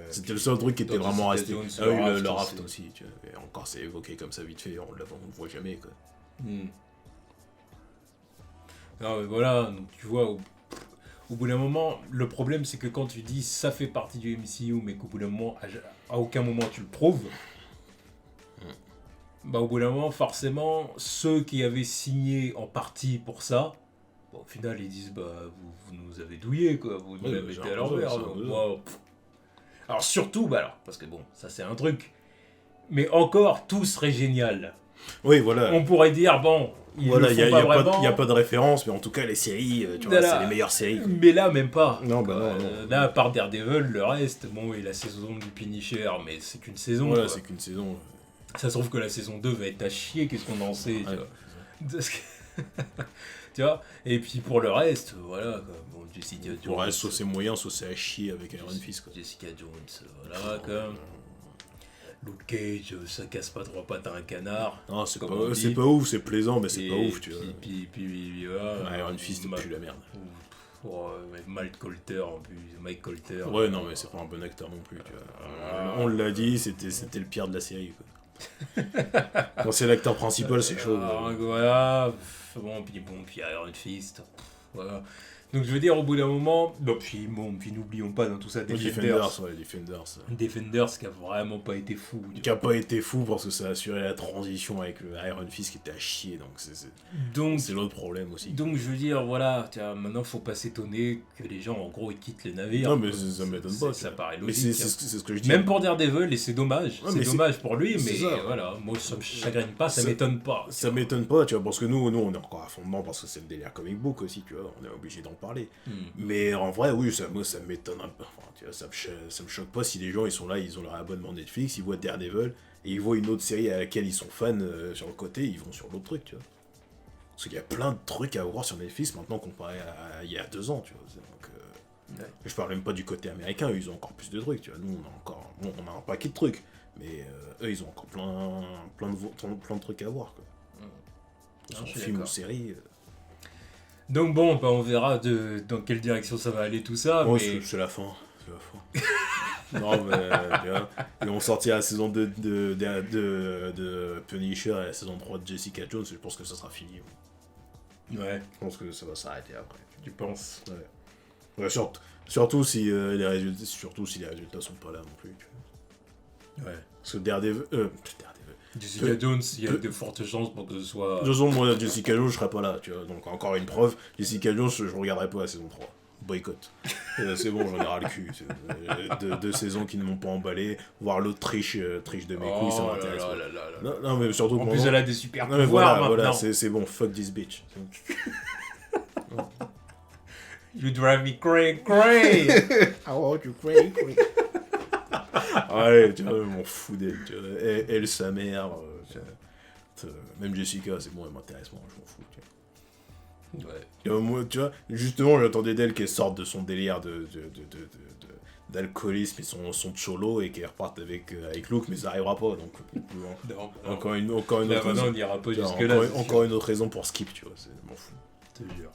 C'était le seul truc qui était vraiment resté. Le raft aussi, tu vois. Et encore c'est évoqué comme ça vite fait, on le voit jamais quoi. Non mais voilà, donc tu vois, au bout d'un moment, le problème c'est que quand tu dis ça fait partie du MCU, mais qu'au bout d'un moment, à aucun moment tu le prouves, au bout d'un moment, forcément, ceux qui avaient signé en partie pour ça, au final, ils disent, vous nous avez douillé, quoi, vous nous l'avez mettez à l'envers. Alors surtout, parce que bon, ça c'est un truc, mais encore, tout serait génial. Oui, voilà. On pourrait dire, bon, il n'y a pas de référence, mais en tout cas, les séries, tu vois, c'est les meilleures séries. Mais là, même pas. Non, non. Là, à part Daredevil, le reste, et la saison du Punisher, mais c'est qu'une saison. Voilà, c'est qu'une saison. Ça se trouve que la saison 2 va être à chier, qu'est-ce qu'on en sait, tu vois. Tu vois. Et puis pour le reste, voilà, quoi. Bon, Jessica Jones. Pour le reste, soit c'est moyen, soit c'est à chier avec Iron Fist, quoi. Jessica Jones, voilà, comme. Luke Cage, ça casse pas 3 pattes à un canard. Non, c'est pas ouf, c'est plaisant, mais c'est pas ouf, tu vois. Puis voilà. Iron Fist, c'est plus la merde. Mike Colter en plus, Mike Colter. Ouais, non, mais c'est pas un bon acteur non plus, tu vois. On l'a dit, c'était le pire de la série, quoi. Quand c'est l'acteur principal, c'est chaud. Voilà, puis Iron Fist. Voilà. Donc je veux dire, au bout d'un moment, puis n'oublions pas dans tout ça Defenders. Defenders qui a vraiment pas été fou. Qui a pas été fou parce que ça a assuré la transition avec le Iron Fist qui était à chier, donc c'est l'autre problème aussi. Donc je veux dire, voilà, maintenant faut pas s'étonner que les gens en gros ils quittent le navire. Non mais ça m'étonne pas. Ça paraît logique. Mais c'est ce que je dis. Même pour Daredevil, et c'est dommage. C'est dommage pour lui, mais voilà, moi ça me chagrine pas, ça m'étonne pas. Ça m'étonne pas, tu vois, parce que nous on est encore à fond dedans parce que c'est le délire comic book aussi, tu vois, on est obligé d'en parler. Mais en vrai, oui, moi ça m'étonne un peu. Enfin, tu vois, ça me choque pas si les gens ils sont là, ils ont leur abonnement Netflix, ils voient Daredevil et ils voient une autre série à laquelle ils sont fans sur le côté, ils vont sur l'autre truc, tu vois. Parce qu'il y a plein de trucs à voir sur Netflix maintenant comparé à il y a 2 ans, tu vois. Donc, je parle même pas du côté américain, eux ils ont encore plus de trucs, tu vois. Nous on a un paquet de trucs, mais eux ils ont encore plein de trucs à voir, quoi. Film ou série. Donc bon, on verra dans quelle direction ça va aller tout ça. Oh, mais... c'est la fin. Non, mais ils vont sortir la saison 2 de Punisher et la saison 3 de Jessica Jones, je pense que ça sera fini. Ouais. Je pense que ça va s'arrêter après. Tu penses? Ouais, surtout si les résultats sont pas là non plus. Tu vois. Ouais. Parce que Daredevil... Jessica Jones, il y a de fortes chances pour que ce soit... De toute façon, moi, Jessica Jones, je serais pas là, tu vois. Donc, encore une preuve, Jessica Jones, je regarderai pas la saison 3. boycott. C'est bon, j'en ai ras le cul. Deux saisons qui ne m'ont pas emballé. Voir l'autre triche de mes couilles, ça m'intéresse pas. Non, mais surtout en plus, elle a des super pouvoirs voilà, c'est bon, fuck this bitch. You drive me cray cray. I want you cray cray. Ouais, tu vois, m'en fous d'elle, tu vois. Elle, sa mère. Même Jessica, c'est bon, elle m'intéresse, moi, je m'en fous, tu vois. Ouais. Moi, tu vois, justement, j'attendais d'elle qu'elle sorte de son délire d'alcoolisme et son cholo et qu'elle reparte avec Luke, mais ça arrivera pas, donc. Non. Encore une autre là, raison. on n'ira pas jusque-là. Encore une autre raison pour skip, tu vois, je m'en fous. Je te jure.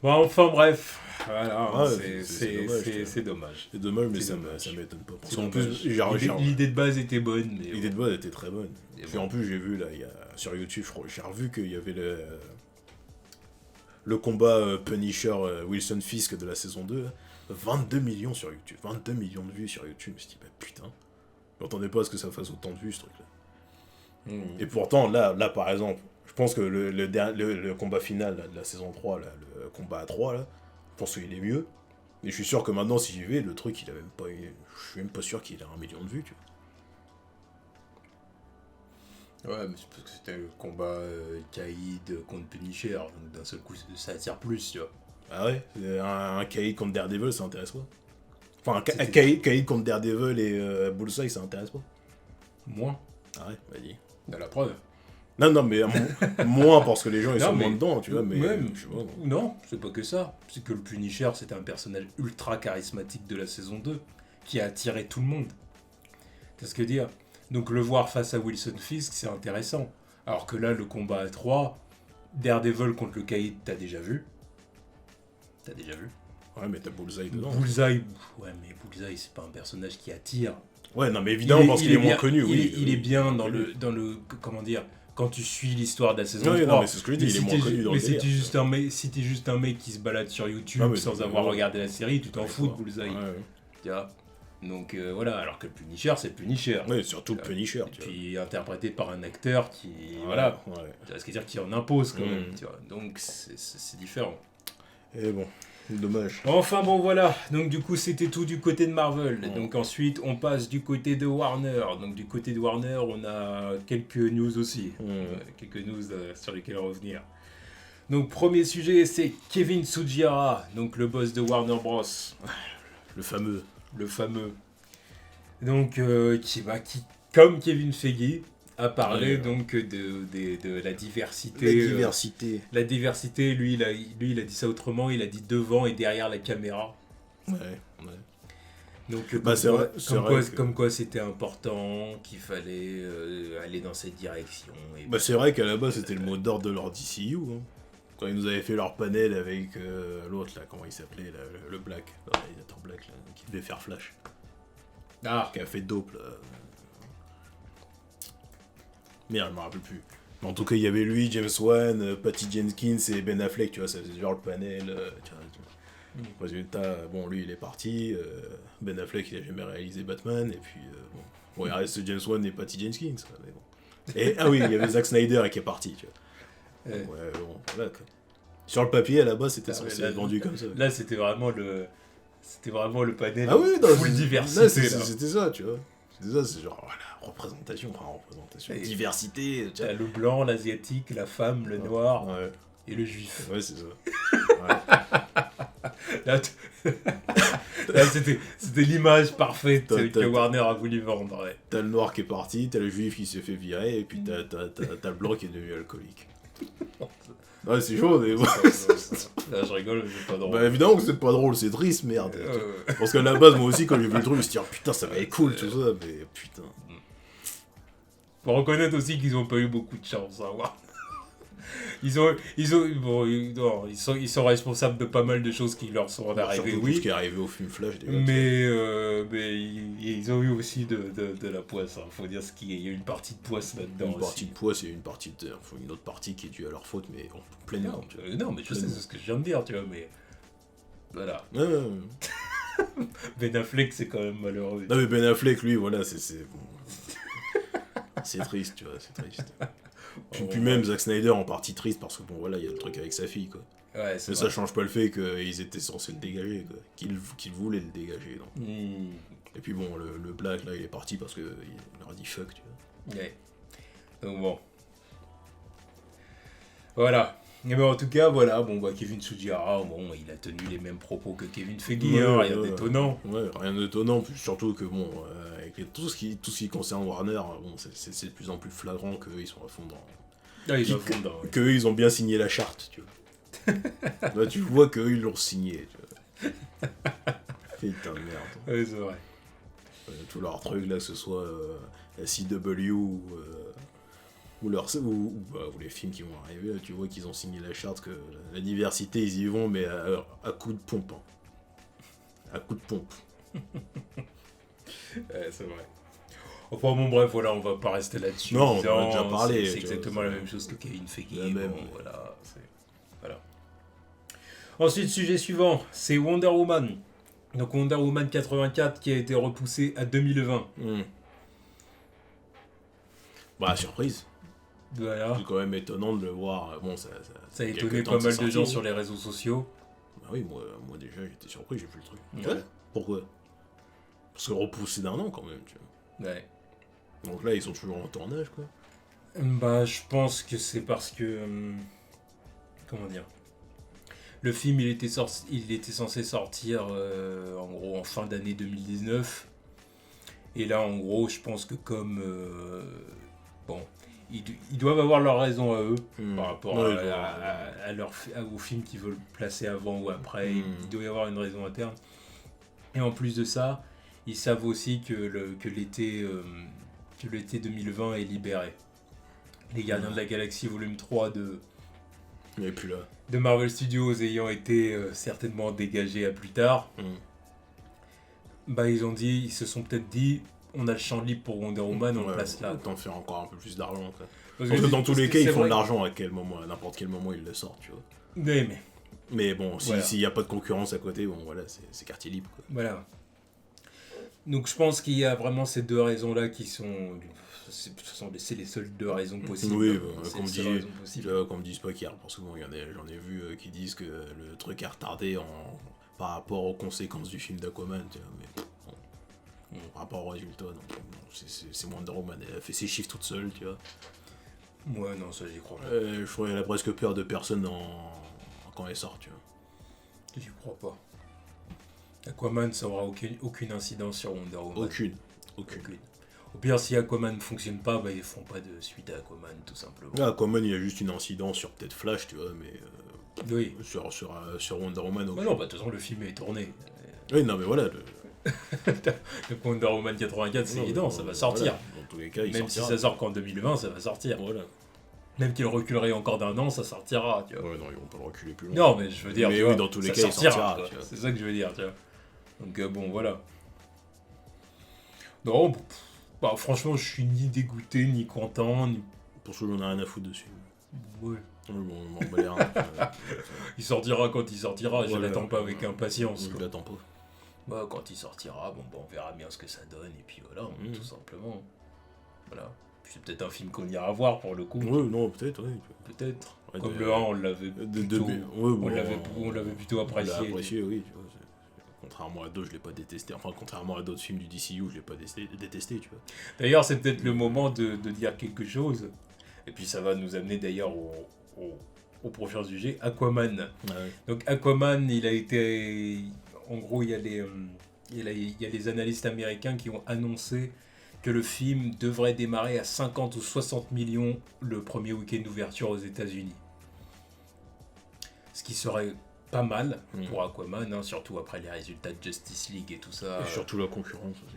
Bon, enfin, bref. Voilà, c'est dommage. C'est dommage, mais ça m'étonne pas. Parce qu'en plus, l'idée de base était bonne. L'idée de base était très bonne. Puis en plus, j'ai vu, là, sur YouTube, j'ai revu qu'il y avait le combat Punisher Wilson Fisk de la saison 2. 22 millions sur YouTube. 22 millions de vues sur YouTube. Je me suis dit, bah putain. Je m'attendais pas à ce que ça fasse autant de vues, ce truc-là. Et pourtant, là, par exemple, je pense que le combat final là, de la saison 3, là, le combat à 3, là, je pense qu'il est mieux. Et je suis sûr que maintenant, si j'y vais, le truc, il a même pas. Je suis même pas sûr qu'il ait 1 million de vues, tu vois. Ouais, mais c'est parce que c'était le combat Caïd contre Punisher, donc d'un seul coup, ça attire plus, tu vois. Ah ouais, un Caïd contre Daredevil, ça intéresse pas. Enfin, un Caïd contre Daredevil et Bullseye, ça intéresse pas. Moins. Ah ouais, vas-y. Dans la preuve. Non, mais moins parce que les gens ils sont moins dedans, tu vois, mais... Même, non, c'est pas que ça. C'est que le Punisher, c'était un personnage ultra charismatique de la saison 2, qui a attiré tout le monde. C'est ce que dire. Donc le voir face à Wilson Fisk, c'est intéressant. Alors que là, le combat à 3, Daredevil contre le Caïd, t'as déjà vu. Ouais, mais t'as Bullseye dedans. Bullseye, ouais, mais Bullseye, c'est pas un personnage qui attire. Ouais, non, mais évidemment, parce qu'il est moins connu, oui. Il est bien dans le... Comment dire, quand tu suis l'histoire de la saison 3. Non, mais c'est ce que je dis, il est moins connu dans le délire. Mais si t'es juste un mec qui se balade sur YouTube sans avoir regardé la série, tu t'en fous de Bullseye. Tu vois. Donc voilà, alors que le Punisher, c'est le Punisher. Oui, surtout le Punisher. Et puis interprété par un acteur qui... Voilà. Tu vois ce que dire, qui en impose quand même. Tu vois. Donc c'est différent. Et bon... Dommage. Enfin bon voilà, donc du coup c'était tout du côté de Marvel. Donc ensuite on passe du côté de Warner. Donc du côté de Warner on a quelques news aussi. Quelques news sur lesquelles revenir. Donc premier sujet c'est Kevin Tsujihara, donc le boss de Warner Bros. Le fameux. Donc qui comme Kevin Feige a parlé donc de la diversité. La diversité, lui il a dit ça autrement, il a dit devant et derrière la caméra. Ouais. Donc comme quoi c'était important, qu'il fallait aller dans cette direction. Et c'est vrai qu'à la base c'était le mot d'ordre de leur DCU. Hein. Quand ils nous avaient fait leur panel avec l'autre là, comment il s'appelait là, le Black, le réalisateur Black là, qui devait faire Flash. Qui a fait Dope là. Merde, je me rappelle plus. Mais en tout cas, il y avait lui, James Wan, Patty Jenkins et Ben Affleck, tu vois, ça faisait genre le panel. Tu vois. Résultat, bon, lui, il est parti. Ben Affleck, il a jamais réalisé Batman. Et puis, bon, il reste James Wan et Patty Jenkins. Mais bon. Et, oui, il y avait Zack Snyder qui est parti, tu vois. Ouais, bon, voilà, quoi. Sur le papier, à la base, c'était censé être vendu comme ça. Là, c'était vraiment le panel full diversité. C'était ça, tu vois. C'est ça, c'est genre, voilà. Représentation, diversité. T'as le blanc, l'asiatique, la femme, le noir et le juif. Ouais, c'est ça. Là, c'était l'image parfaite que Warner a voulu vendre. Ouais. T'as le noir qui est parti, t'as le juif qui s'est fait virer, et puis t'as le blanc qui est devenu alcoolique. Ouais, c'est chaud, mais bon. Là, je rigole, mais c'est pas drôle. Bah, évidemment que c'est pas drôle, c'est triste, merde. Parce qu'à la base, moi aussi, quand j'ai vu le truc, je me suis dit, oh, putain, ça va être cool, tout ça, mais putain. Faut reconnaître aussi qu'ils ont pas eu beaucoup de chance à voir. Ils sont responsables de pas mal de choses qui leur sont arrivées, oui. Ce qui est arrivé au film Flash, déjà. Mais ils ont eu aussi de la poisse. Hein. Faut dire qu'il y a une partie de poisse là-dedans. Une partie de poisse et une autre partie qui est due à leur faute, mais pleinement. Non, mais je sais ce que je viens de dire, tu vois, mais voilà. Ben Affleck, c'est quand même malheureux. Non, mais Ben Affleck, lui, voilà, c'est bon. C'est triste, tu vois, c'est triste. Puis même Zack Snyder en partie triste parce que bon voilà, il y a le truc avec sa fille quoi. Ouais, c'est Mais ça change pas le fait qu'ils étaient censés le dégager, quoi. Qu'ils voulaient le dégager. Donc. Et puis bon, le Black, là, il est parti parce qu'il leur a dit fuck, tu vois. Ouais. Donc bon. Voilà. Mais bon, en tout cas, voilà, bon, bah, Kevin Tsujihara, bon, il a tenu les mêmes propos que Kevin Feige, rien d'étonnant. Ouais, rien d'étonnant, surtout que bon, avec tout ce qui concerne Warner, bon, c'est de plus en plus flagrant qu'eux, ils sont à fond dans... Ah, ils sont à fond dans, ouais. Qu'eux, ils ont bien signé la charte, tu vois. Là, tu vois qu'eux, ils l'ont signé, tu vois. Putain de merde. Ouais, c'est vrai. Tous leurs trucs, là, que ce soit la CW ou les films qui vont arriver, là, tu vois qu'ils ont signé la charte, que la diversité, ils y vont, mais à coup de pompe. Hein. À coup de pompe. Ouais, c'est vrai. Enfin bon, bref, voilà, on va pas rester là-dessus. Non, on en a déjà parlé. C'est exactement la même chose que Kevin Feige. Même. Voilà, voilà. Ensuite, sujet suivant, c'est Wonder Woman. Donc Wonder Woman 84 qui a été repoussé à 2020. Bah, surprise. Voilà. C'est quand même étonnant de le voir. Bon, ça a étonné pas mal de gens sur les réseaux sociaux. Bah oui, moi déjà j'étais surpris, j'ai vu le truc. Ouais. Pourquoi? Parce que repoussé d'un an quand même, tu vois. Ouais. Donc là, ils sont toujours en tournage, quoi. Bah, je pense que c'est parce que... comment dire? Le film, il était censé sortir en gros en fin d'année 2019. Et là, en gros, je pense que comme... bon, ils doivent avoir leur raison à eux par rapport au film qu'ils veulent placer avant ou après. Il doit y avoir une raison interne. Et en plus de ça, ils savent aussi que l'été 2020 est libéré. Les Gardiens de la Galaxie volume 3 de Marvel Studios ayant été certainement dégagés à plus tard, bah ils se sont peut-être dit, on a le champ libre pour Wonder Woman, on le place là. Autant faire encore un peu plus d'argent, quoi. Parce que dans tous les cas, ils font de l'argent à n'importe quel moment ils le sortent, tu vois. Mais bon, s'il n'y a pas de concurrence à côté, bon voilà, c'est quartier libre, quoi. Voilà. Donc je pense qu'il y a vraiment ces deux raisons-là qui sont... C'est les seules deux raisons possibles. Oui, comme me disent pas qu'hier, parce que bon, j'en ai vu qui disent que le truc est retardé par rapport aux conséquences du film d'Aquaman, tu vois, mais par rapport au résultat, donc c'est Wonder Woman, elle a fait ses chiffres toute seule, tu vois. Ouais, non, ça j'y crois pas. Je crois qu'elle a presque peur de personne quand elle sort, tu vois. J'y crois pas. Aquaman, ça aura aucune incidence sur Wonder Woman. Aucune. Au pire, si Aquaman ne fonctionne pas, bah, ils font pas de suite à Aquaman, tout simplement. Aquaman, il y a juste une incidence sur peut-être Flash, tu vois, mais... oui. Sur Wonder Woman... Bah non, de toute façon, le film est tourné. Oui, non, mais voilà... Le Wonder Woman 84, c'est évident, ça va sortir. Voilà. Dans tous les cas, même si ça sort qu'en 2020, ça va sortir. Voilà. Même qu'il reculerait encore d'un an, ça sortira, tu vois. Ouais, non, ils vont pas le reculer plus loin. Non, mais je veux dire, mais oui, dans tous les cas, il sortira. C'est ça que je veux dire, tu vois. Donc bon, voilà. Non, bah, franchement, je suis ni dégoûté, ni content, ni... Pour ce j'en ai rien à foutre dessus. Ouais. Bon, il sortira quand il sortira, je l'attends pas avec impatience. Je l'attends pas. Bah, quand il sortira, bon, on verra bien ce que ça donne, et puis voilà, tout simplement. Voilà. Puis c'est peut-être un film qu'on ira voir pour le coup. Oui, non, peut-être, oui. Peut-être. Ouais, comme le 1, on l'avait plutôt, on l'avait plutôt apprécié. On l'a apprécié, oui. Tu vois, contrairement à d'autres, je l'ai pas détesté. Enfin, contrairement à d'autres films du DCU, je l'ai pas détesté, tu vois. D'ailleurs, c'est peut-être le moment de dire quelque chose. Et puis ça va nous amener d'ailleurs au prochain sujet, Aquaman. Ah ouais. Donc Aquaman, il a été... En gros, il y a les analystes américains qui ont annoncé que le film devrait démarrer à 50 ou 60 millions le premier week-end d'ouverture aux États-Unis. Ce qui serait pas mal pour Aquaman, hein, surtout après les résultats de Justice League et tout ça. Et surtout la concurrence aussi.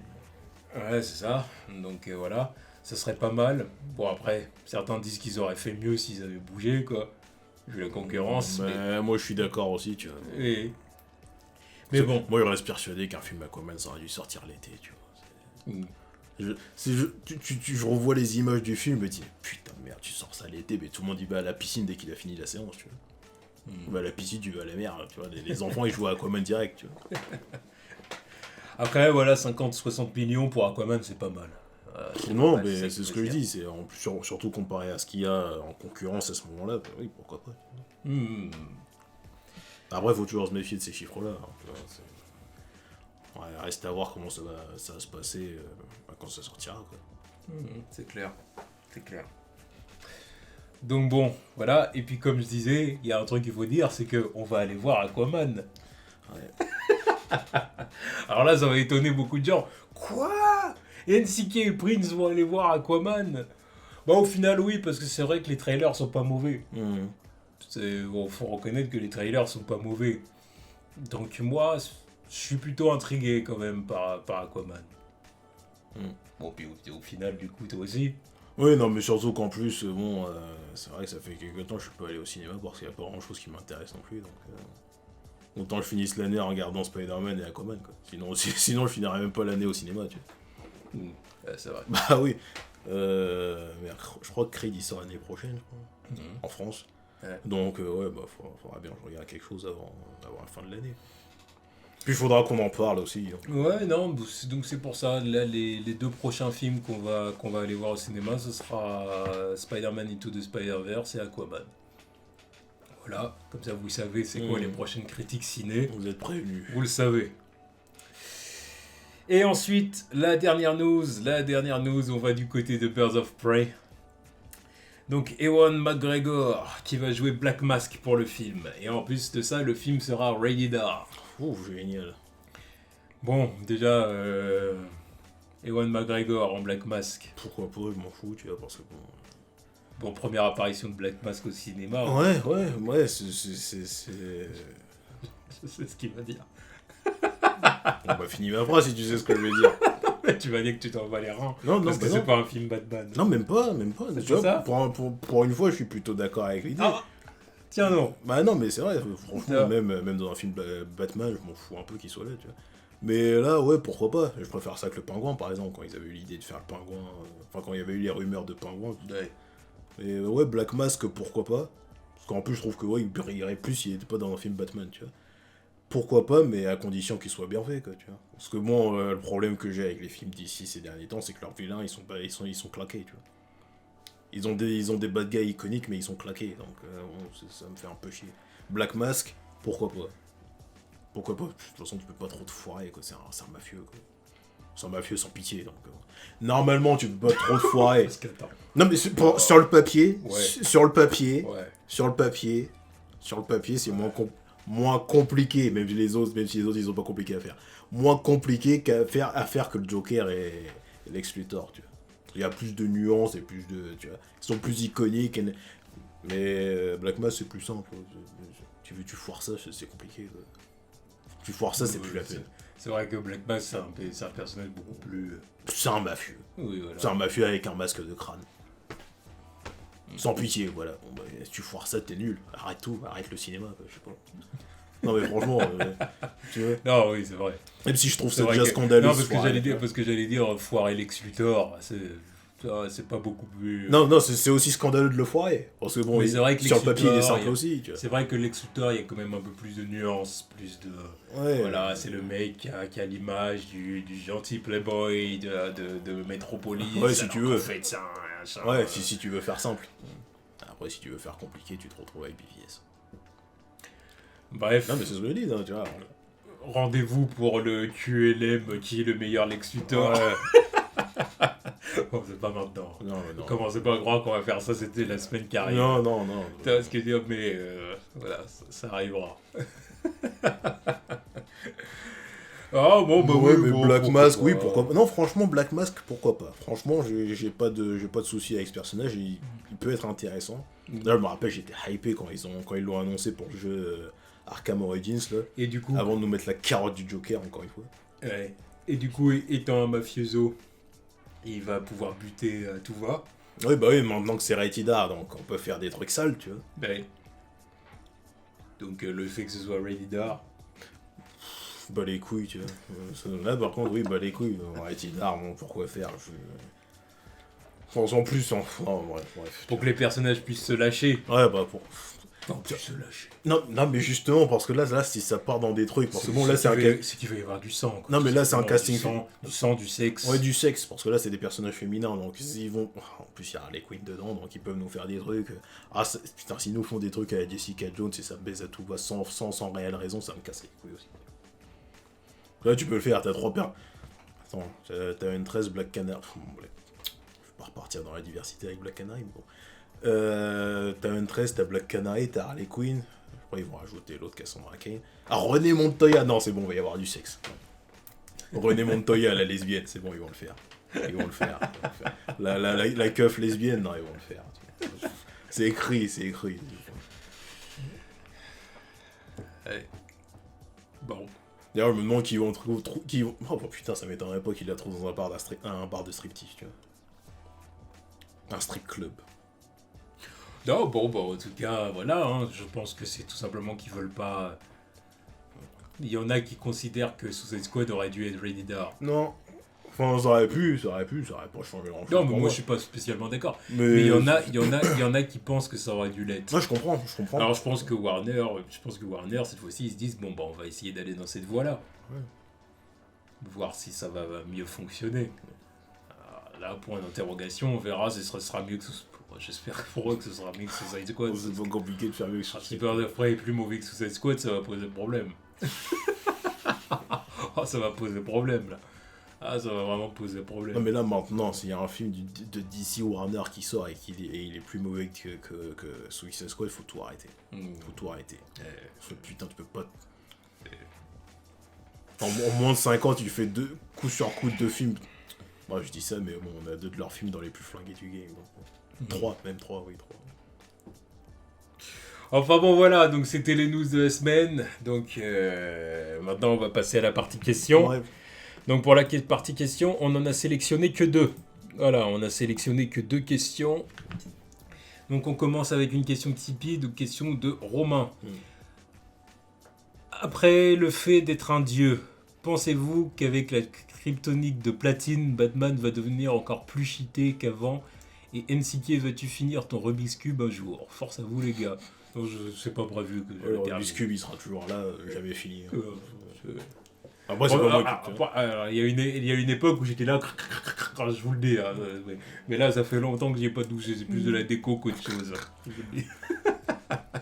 Ouais, c'est ça. Donc voilà, ça serait pas mal. Bon, après, certains disent qu'ils auraient fait mieux s'ils avaient bougé, quoi. Vu la concurrence. Mais... Moi, je suis d'accord aussi, tu vois. Mais bon. Moi, je reste persuadé qu'un film Aquaman, ça aurait dû sortir l'été, tu vois. Je revois les images du film et me dis, putain de merde, tu sors ça l'été, mais tout le monde y va à la piscine dès qu'il a fini la séance, tu vois. Va à la piscine, tu vas à la mer, tu vois. Les enfants, ils jouent à Aquaman direct, tu vois. Après, voilà, 50-60 millions pour Aquaman, c'est pas mal. Non, mais c'est ce que je dis, c'est surtout comparé à ce qu'il y a en concurrence à ce moment-là, bah oui, pourquoi pas. Après, faut toujours se méfier de ces chiffres-là. Hein, tu vois, ouais, reste à voir comment ça va se passer quand ça sortira. Quoi. C'est clair. Donc bon, voilà. Et puis comme je disais, il y a un truc qu'il faut dire, c'est qu'on va aller voir Aquaman. Ouais. Alors là, ça va étonner beaucoup de gens. Quoi ? NCK et Prince vont aller voir Aquaman ? Bah au final, oui, parce que c'est vrai que les trailers sont pas mauvais. Bon, faut reconnaître que les trailers sont pas mauvais. Donc moi, je suis plutôt intrigué quand même par Aquaman. Bon, puis au final, du coup, toi aussi. Oui, non, mais surtout qu'en plus, bon, c'est vrai que ça fait quelques temps que je suis pas allé au cinéma parce qu'il n'y a pas grand chose qui m'intéresse non plus. Donc, autant je finisse l'année en regardant Spider-Man et Aquaman, quoi. Sinon je finirais même pas l'année au cinéma, tu vois. Ouais, c'est vrai. Bah oui. Mais je crois que Creed il sort l'année prochaine, je crois, en France. Ouais. Donc, ouais, bah, faudra bien que je regarde quelque chose avant la fin de l'année. Puis il faudra qu'on en parle aussi. Donc. Ouais, non, donc c'est pour ça. Là, les 2 prochains films qu'on va aller voir au cinéma, ce sera Spider-Man Into the Spider-Verse et Aquaman. Voilà, comme ça vous savez c'est quoi les prochaines critiques ciné. Vous êtes prévenus. Vous le savez. Et ensuite, la dernière news, on va du côté de Birds of Prey. Donc Ewan McGregor qui va jouer Black Mask pour le film. Et en plus de ça, le film sera rated R. Ouh, génial. Bon, déjà, Ewan McGregor en Black Mask. Pourquoi pas, je m'en fous, tu vois, parce que bon... Bon, première apparition de Black Mask au cinéma. Ouais, c'est... C'est ce qu'il va dire. On va finir ma phrase si tu sais ce que je veux dire. Tu vas dire que tu t'en vas les reins. Non, parce que c'est pas un film Batman. Non, même pas. C'est tu vois, ça pour une fois, je suis plutôt d'accord avec l'idée. Ah, tiens, non. Bah non, mais c'est vrai, franchement, même dans un film Batman, je m'en fous un peu qu'il soit là, tu vois. Mais là, ouais, pourquoi pas. Je préfère ça que le Pingouin, par exemple, quand ils avaient eu l'idée de faire le Pingouin. Enfin, quand il y avait eu les rumeurs de Pingouin. Ouais. Et ouais, Black Mask, pourquoi pas. Parce qu'en plus, je trouve que ouais, il brillerait plus s'il était pas dans un film Batman, tu vois. Pourquoi pas, mais à condition qu'il soit bien fait, quoi, tu vois. Parce que bon, le problème que j'ai avec les films d'ici ces derniers temps, c'est que leurs vilains, ils sont claqués, tu vois. Ils ont des bad guys iconiques, mais ils sont claqués, donc bon, ça me fait un peu chier. Black Mask, pourquoi pas. De toute façon, tu peux pas trop te foirer, quoi. C'est un mafieux, quoi. C'est un mafieux sans pitié, donc... Normalement, tu peux pas trop te foirer. Non, mais sur le papier, ouais. Sur le papier, c'est moins compliqué, même si les autres ils ont pas compliqué à faire. Moins compliqué à faire que le Joker et Lex Luthor, tu vois. Il y a plus de nuances et plus de, tu vois, ils sont plus iconiques. Mais Black Mask c'est plus simple. Tu foires ça, c'est compliqué. Quoi. Tu foires ça, c'est plus la peine. C'est vrai que Black Mask c'est un personnage beaucoup plus. C'est un mafieux. Oui, voilà. C'est un mafieux avec un masque de crâne. Sans pitié, voilà. Bon, bah, si tu foires ça, t'es nul. Arrête tout, arrête le cinéma, quoi, je sais pas. Non mais franchement, tu vois. Non, oui, c'est vrai. Même si je trouve ça déjà scandaleux. Non, parce que j'allais dire foirer Lex Luthor, c'est pas beaucoup plus. Non, c'est aussi scandaleux de le foirer. Parce que bon, c'est vrai que sur le papier, il est simple aussi. C'est vrai que Lex Luthor, il y a quand même un peu plus de nuances, plus de. Ouais. Voilà, c'est le mec qui a l'image du gentil playboy de Metropolis. Ouais, si tu veux. En fait, ouais, si tu veux faire simple. Après, si tu veux faire compliqué, tu te retrouves avec BVS. Bref. Non, mais c'est ce que je dis, hein, tu vois. Rendez-vous pour le QLM qui est le meilleur Lex Luthor. Bon, c'est pas maintenant. Non. Commencez pas à croire qu'on va faire ça, c'était la semaine qui arrive. Non. Tu vois ce que je veux dire, mais voilà, ça arrivera. Ah bon, bah ouais, oui, mais bon, Black Mask, oui, pourquoi pas. Non, franchement, Black Mask, pourquoi pas. Franchement, j'ai pas de soucis avec ce personnage, il peut être intéressant. Là, je me rappelle, j'étais hypé quand ils l'ont annoncé pour le jeu Arkham Origins, là. Et du coup... Avant de nous mettre la carotte du Joker, encore une fois. Ouais. Et du coup, étant un mafioso, il va pouvoir buter à tout va. Oui, bah oui, maintenant que c'est rated R, donc on peut faire des trucs sales, tu vois. Ben. Donc le fait que ce soit rated R... Bah les couilles, tu vois. Là, par contre, oui, bah les couilles. Rated R, bon, pourquoi faire en plus, bref. Pour que les personnages puissent se lâcher. Ouais, bah pour... Non, tu se lâcher. Non, mais justement, parce que là, si ça part dans des trucs, parce que bon, là, c'est qu'il va y avoir du sang. Quoi. Non, mais là, c'est un casting. Du sang, du sexe. Ouais, du sexe, parce que là, c'est des personnages féminins, donc ils vont. En plus, il y a Harley Quinn dedans, donc ils peuvent nous faire des trucs. Putain, s'ils nous font des trucs à Jessica Jones et ça baise à tout va sans réelle raison, ça me casse les couilles aussi. Là, tu peux le faire, t'as 3 paires. Attends, t'as une 13 Black Canary. Je vais pas repartir dans la diversité avec Black Canary, mais bon. T'as une 13, t'as Black Canary, t'as Harley Quinn. Je crois qu'ils vont rajouter l'autre Cassandra Cain. Ah, René Montoya, non, c'est bon, il va y avoir du sexe. René Montoya, la lesbienne, c'est bon, ils vont le faire. Ils vont le faire. La keuf lesbienne, non, ils vont le faire. C'est écrit. Ouais. Bon. D'ailleurs, je me demande qui vont trouver. Oh putain, ça m'étonnerait pas qu'il la trouve dans un bar de striptease, tu vois. Un strip club. Non, bon, en tout cas, voilà, hein, je pense que c'est tout simplement qu'ils veulent pas. Il y en a qui considèrent que Suicide Squad aurait dû être rated R. Non. Enfin, ça aurait pas changé grand-chose. Non, mais moi je suis pas spécialement d'accord. Mais il y en a qui pensent que ça aurait dû l'être. Ouais, je comprends. Alors je pense que Warner, cette fois-ci, ils se disent, bon, bah, on va essayer d'aller dans cette voie-là. Ouais. Voir si ça va mieux fonctionner. Là, point d'interrogation, on verra si ce sera mieux que j'espère pour eux que ce sera mieux que Suicide Squad. C'est pas compliqué de faire mieux que Suicide Squad. Si Birds of Prey est plus mauvais que Suicide Squad, ça va poser problème. Ça va poser problème, là. Ça va vraiment poser problème. Non, mais là, maintenant, s'il y a un film de DC Warner qui sort et il est plus mauvais que Suicide Squad, faut tout arrêter. Faut tout arrêter. Putain, tu peux pas... En moins de 5 ans, tu fais coup sur coup de 2 films. Moi, je dis ça, mais bon, on a 2 de leurs films dans les plus flingués du game. Donc... 3. Enfin bon, voilà, donc c'était les news de la semaine. Donc maintenant, on va passer à la partie questions. Ouais. Donc pour la partie questions, on en a sélectionné que 2. Voilà, on a sélectionné que 2 questions. Donc on commence avec une question de Tipeee, donc question de Romain. Après le fait d'être un dieu, pensez-vous qu'avec la kryptonite de platine, Batman va devenir encore plus cheaté qu'avant? Et NCK, vas-tu finir ton Rubik's Cube un jour? Force à vous les gars. Non, je sais pas prévu que le Rubik's Cube il sera toujours là, jamais fini. Après, c'est pas moi qui... Il y a une époque où j'étais là, je vous le dis. Hein, mais là, ça fait longtemps que j'y ai pas touché. C'est plus de la déco qu'autre chose.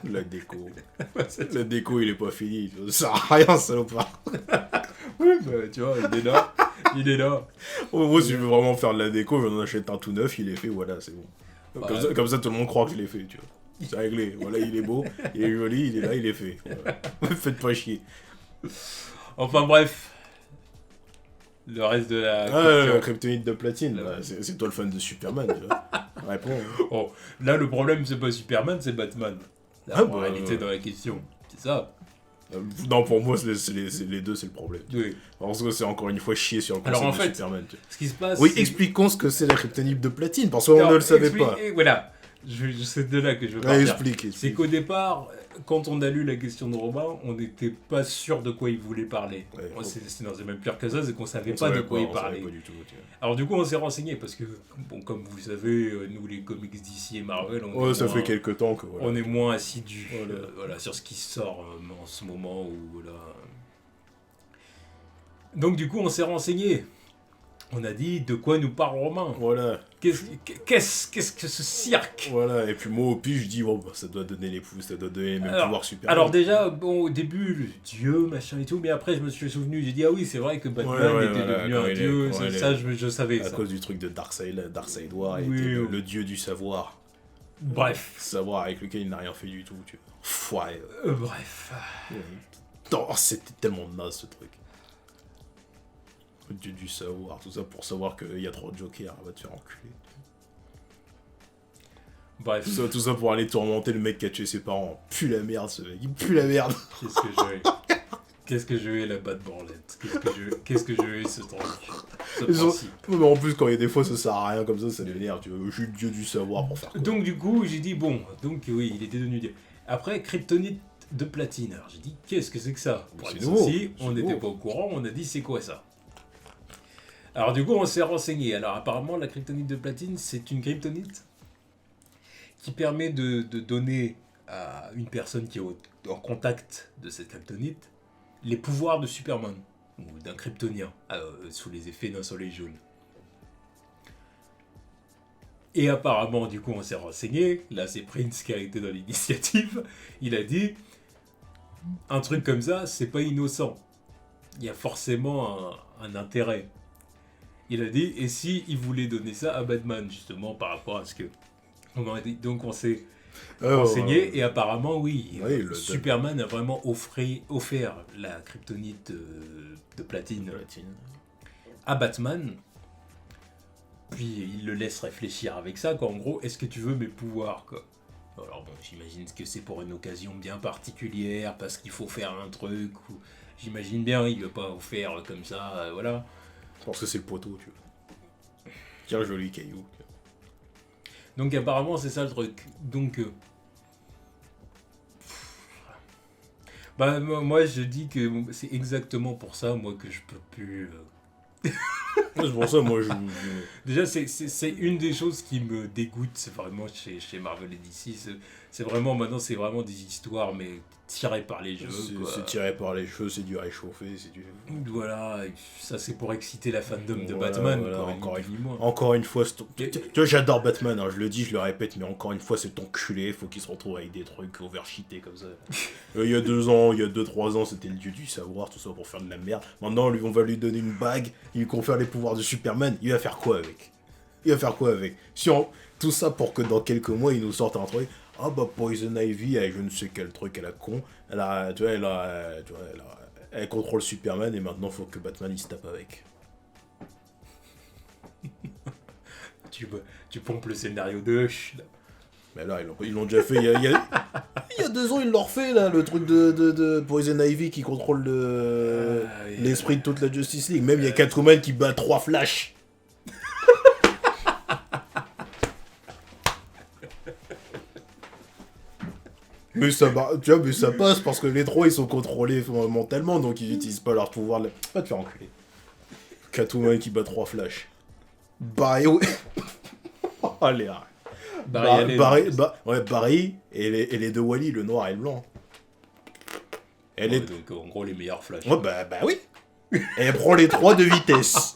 La déco. La déco, il est pas fini. Ça sert à rien, salopard. Oui, bah, tu vois, il est là. Moi, si je veux vraiment faire de la déco, j'en achète un tout neuf, il est fait, voilà, c'est bon. Comme ça, tout le monde croit que je l'ai fait, tu vois. C'est réglé. Voilà, il est beau, il est joli, il est là, il est fait. Voilà. Faites pas chier. Enfin bref. Le reste de la... la kryptonite de platine, là, c'est toi le fan de Superman, tu vois. Réponds. Oh, là, le problème, c'est pas Superman, c'est Batman. La réalité dans la question. C'est ça. Non, pour moi, c'est les deux, c'est le problème. Oui. Parce que c'est encore une fois chier sur le concept de Superman. Ce qui se passe... Oui, expliquons ce que c'est la kryptonite de platine, parce qu'on ne le savait pas. Voilà. C'est de là que je veux partir. Explique. C'est qu'au départ, quand on a lu la question de Robin, on n'était pas sûr de quoi il voulait parler. C'est même pire que ça, c'est qu'on savait pas de quoi il parlait. Pas du tout, alors du coup, on s'est renseigné parce que, bon, comme vous le savez, nous les comics d'ici et Marvel, ça fait quelques temps que on est moins assidus sur ce qui sort en ce moment Donc du coup, on s'est renseigné. On a dit de quoi nous parle Romain. Voilà. Qu'est-ce que ce cirque? Voilà, et puis moi au pif, je dis, bon, bah, ça doit donner les mêmes pouvoirs super. Alors déjà, bon, au début, Dieu, machin et tout, mais après je me suis souvenu, j'ai dit, ah oui, c'est vrai que Batman était devenu un dieu, ça je savais. À cause du truc de Darkseid War, il était le dieu du savoir. Bref. Savoir avec lequel il n'a rien fait du tout, tu vois. Bref. C'était tellement naze ce truc. Du savoir, tout ça pour savoir qu'il y a 3 jokers, va te faire enculer. Bref. Tout ça pour aller tourmenter le mec qui a tué ses parents. Pue la merde ce mec, il pue la merde. Qu'est-ce que je vais la batte branlette. Qu'est-ce que je vais ce truc. Mais en plus quand il y a des fois ça sert à rien comme ça m'énerve, tu vois. Je suis le dieu du savoir pour faire quoi. Donc du coup j'ai dit bon, donc oui il était devenu dieu. Après kryptonite de platine, alors j'ai dit qu'est-ce que c'est que ça. C'est nouveau. On n'était pas au courant, on a dit c'est quoi ça. Alors du coup, on s'est renseigné. Alors apparemment, la kryptonite de platine, c'est une kryptonite qui permet de donner à une personne qui est en contact de cette kryptonite les pouvoirs de Superman ou d'un kryptonien sous les effets d'un soleil jaune. Et apparemment, du coup, on s'est renseigné. Là, c'est Prince qui a été dans l'initiative. Il a dit un truc comme ça, c'est pas innocent. Il y a forcément un intérêt. Il a dit, et si il voulait donner ça à Batman, justement, par rapport à ce que. Donc, on s'est renseigné, et apparemment, oui, Superman a vraiment offert la kryptonite de platine à Batman. Puis il le laisse réfléchir avec ça, quoi. En gros, est-ce que tu veux mes pouvoirs, quoi? Alors bon, j'imagine que c'est pour une occasion bien particulière, parce qu'il faut faire un truc, ou j'imagine bien, il ne va pas faire comme ça, voilà. Je pense que c'est le poteau, tu vois. Quel joli caillou. Donc apparemment, c'est ça le truc. Donc, bah moi je dis que c'est exactement pour ça, moi, que je peux plus... C'est pour ça, moi, Déjà, c'est une des choses qui me dégoûte, c'est vraiment chez Marvel et DC, c'est vraiment, maintenant, c'est vraiment des histoires, mais tirées par les cheveux. C'est tiré par les cheveux, c'est du réchauffé, c'est du... Voilà, ça c'est pour exciter la fandom de Batman, voilà, quoi, encore une fois, tu vois, j'adore Batman, hein, je le dis, je le répète, mais encore une fois, c'est ton culé, faut qu'il se retrouve avec des trucs overcheatés comme ça. Il y a 2-3 ans, c'était le dieu du savoir, tout ça pour faire de la merde. Maintenant, on va lui donner une bague, il lui confère les pouvoirs de Superman, il va faire quoi avec tout ça pour que dans quelques mois, il nous sorte un truc. Ah bah Poison Ivy, je ne sais quel truc, elle a con. Elle contrôle Superman et maintenant faut que Batman il se tape avec. tu pompes le scénario de Hush. Mais là, ils l'ont déjà fait. Il y a 2 ans, ils l'ont refait, là, le truc de Poison Ivy qui contrôle l'esprit de toute la Justice League. Même il y a Catwoman qui bat 3 Flash. Mais ça passe parce que les 3 ils sont contrôlés mentalement, donc ils utilisent pas leur pouvoir. Va te faire enculer. Catwoman qui bat 3 Flash. Barry. Allez, arrête. Barry et les 2 Wally, le noir et le blanc. Donc en gros les meilleurs Flash. Ouais, bah oui. Et elle prend les 3 de vitesse.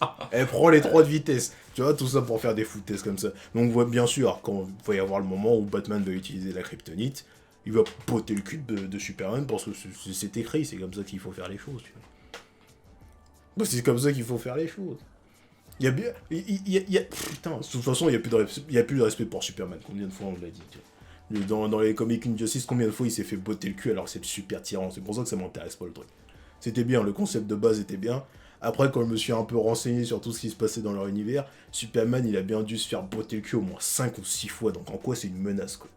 Tu vois, tout ça pour faire des foutaises comme ça. Donc bien sûr, quand il va y avoir le moment où Batman va utiliser la kryptonite, il va poter le cul de Superman parce que c'est écrit, c'est comme ça qu'il faut faire les choses. Tu vois. C'est comme ça qu'il faut faire les choses. Putain, de toute façon, il n'y a plus de respect pour Superman. Combien de fois on l'a dit, tu vois. Dans les comics Injustice, combien de fois il s'est fait botter le cul alors que c'est le super tyran. C'est pour ça que ça m'intéresse pas le truc. C'était bien, le concept de base était bien. Après, quand je me suis un peu renseigné sur tout ce qui se passait dans leur univers, Superman, il a bien dû se faire botter le cul au moins 5 ou 6 fois. Donc en quoi c'est une menace, quoi.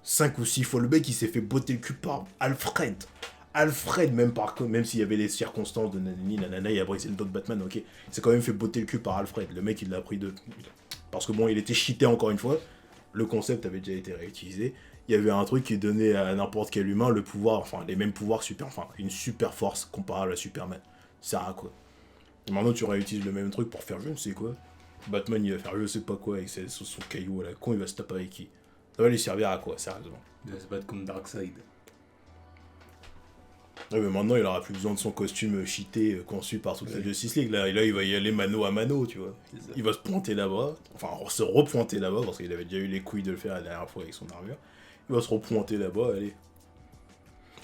5 ou 6 fois. Le mec, il s'est fait botter le cul par Alfred. Même s'il y avait les circonstances de nanana, il a brisé le dos de Batman, ok. Il s'est quand même fait botter le cul par Alfred. Le mec, il l'a pris de... Parce que bon, il était cheaté encore une fois. Le concept avait déjà été réutilisé. Il y avait un truc qui donnait à n'importe quel humain le pouvoir, enfin, les mêmes pouvoirs une super force comparable à Superman. Ça sert à quoi? Et maintenant, tu réutilises le même truc pour faire je ne sais quoi. Batman, il va faire je sais pas quoi avec son caillou à la con, il va se taper avec qui? Ça va lui servir à quoi, sérieusement? Il va se battre contre Darkseid. Ouais, mais maintenant, il aura plus besoin de son costume cheaté conçu par toute la Justice League. Là, il va y aller mano à mano, tu vois. Il va se pointer là-bas, enfin, se repointer là-bas, parce qu'il avait déjà eu les couilles de le faire la dernière fois avec son armure. Il va se repointer là-bas, allez.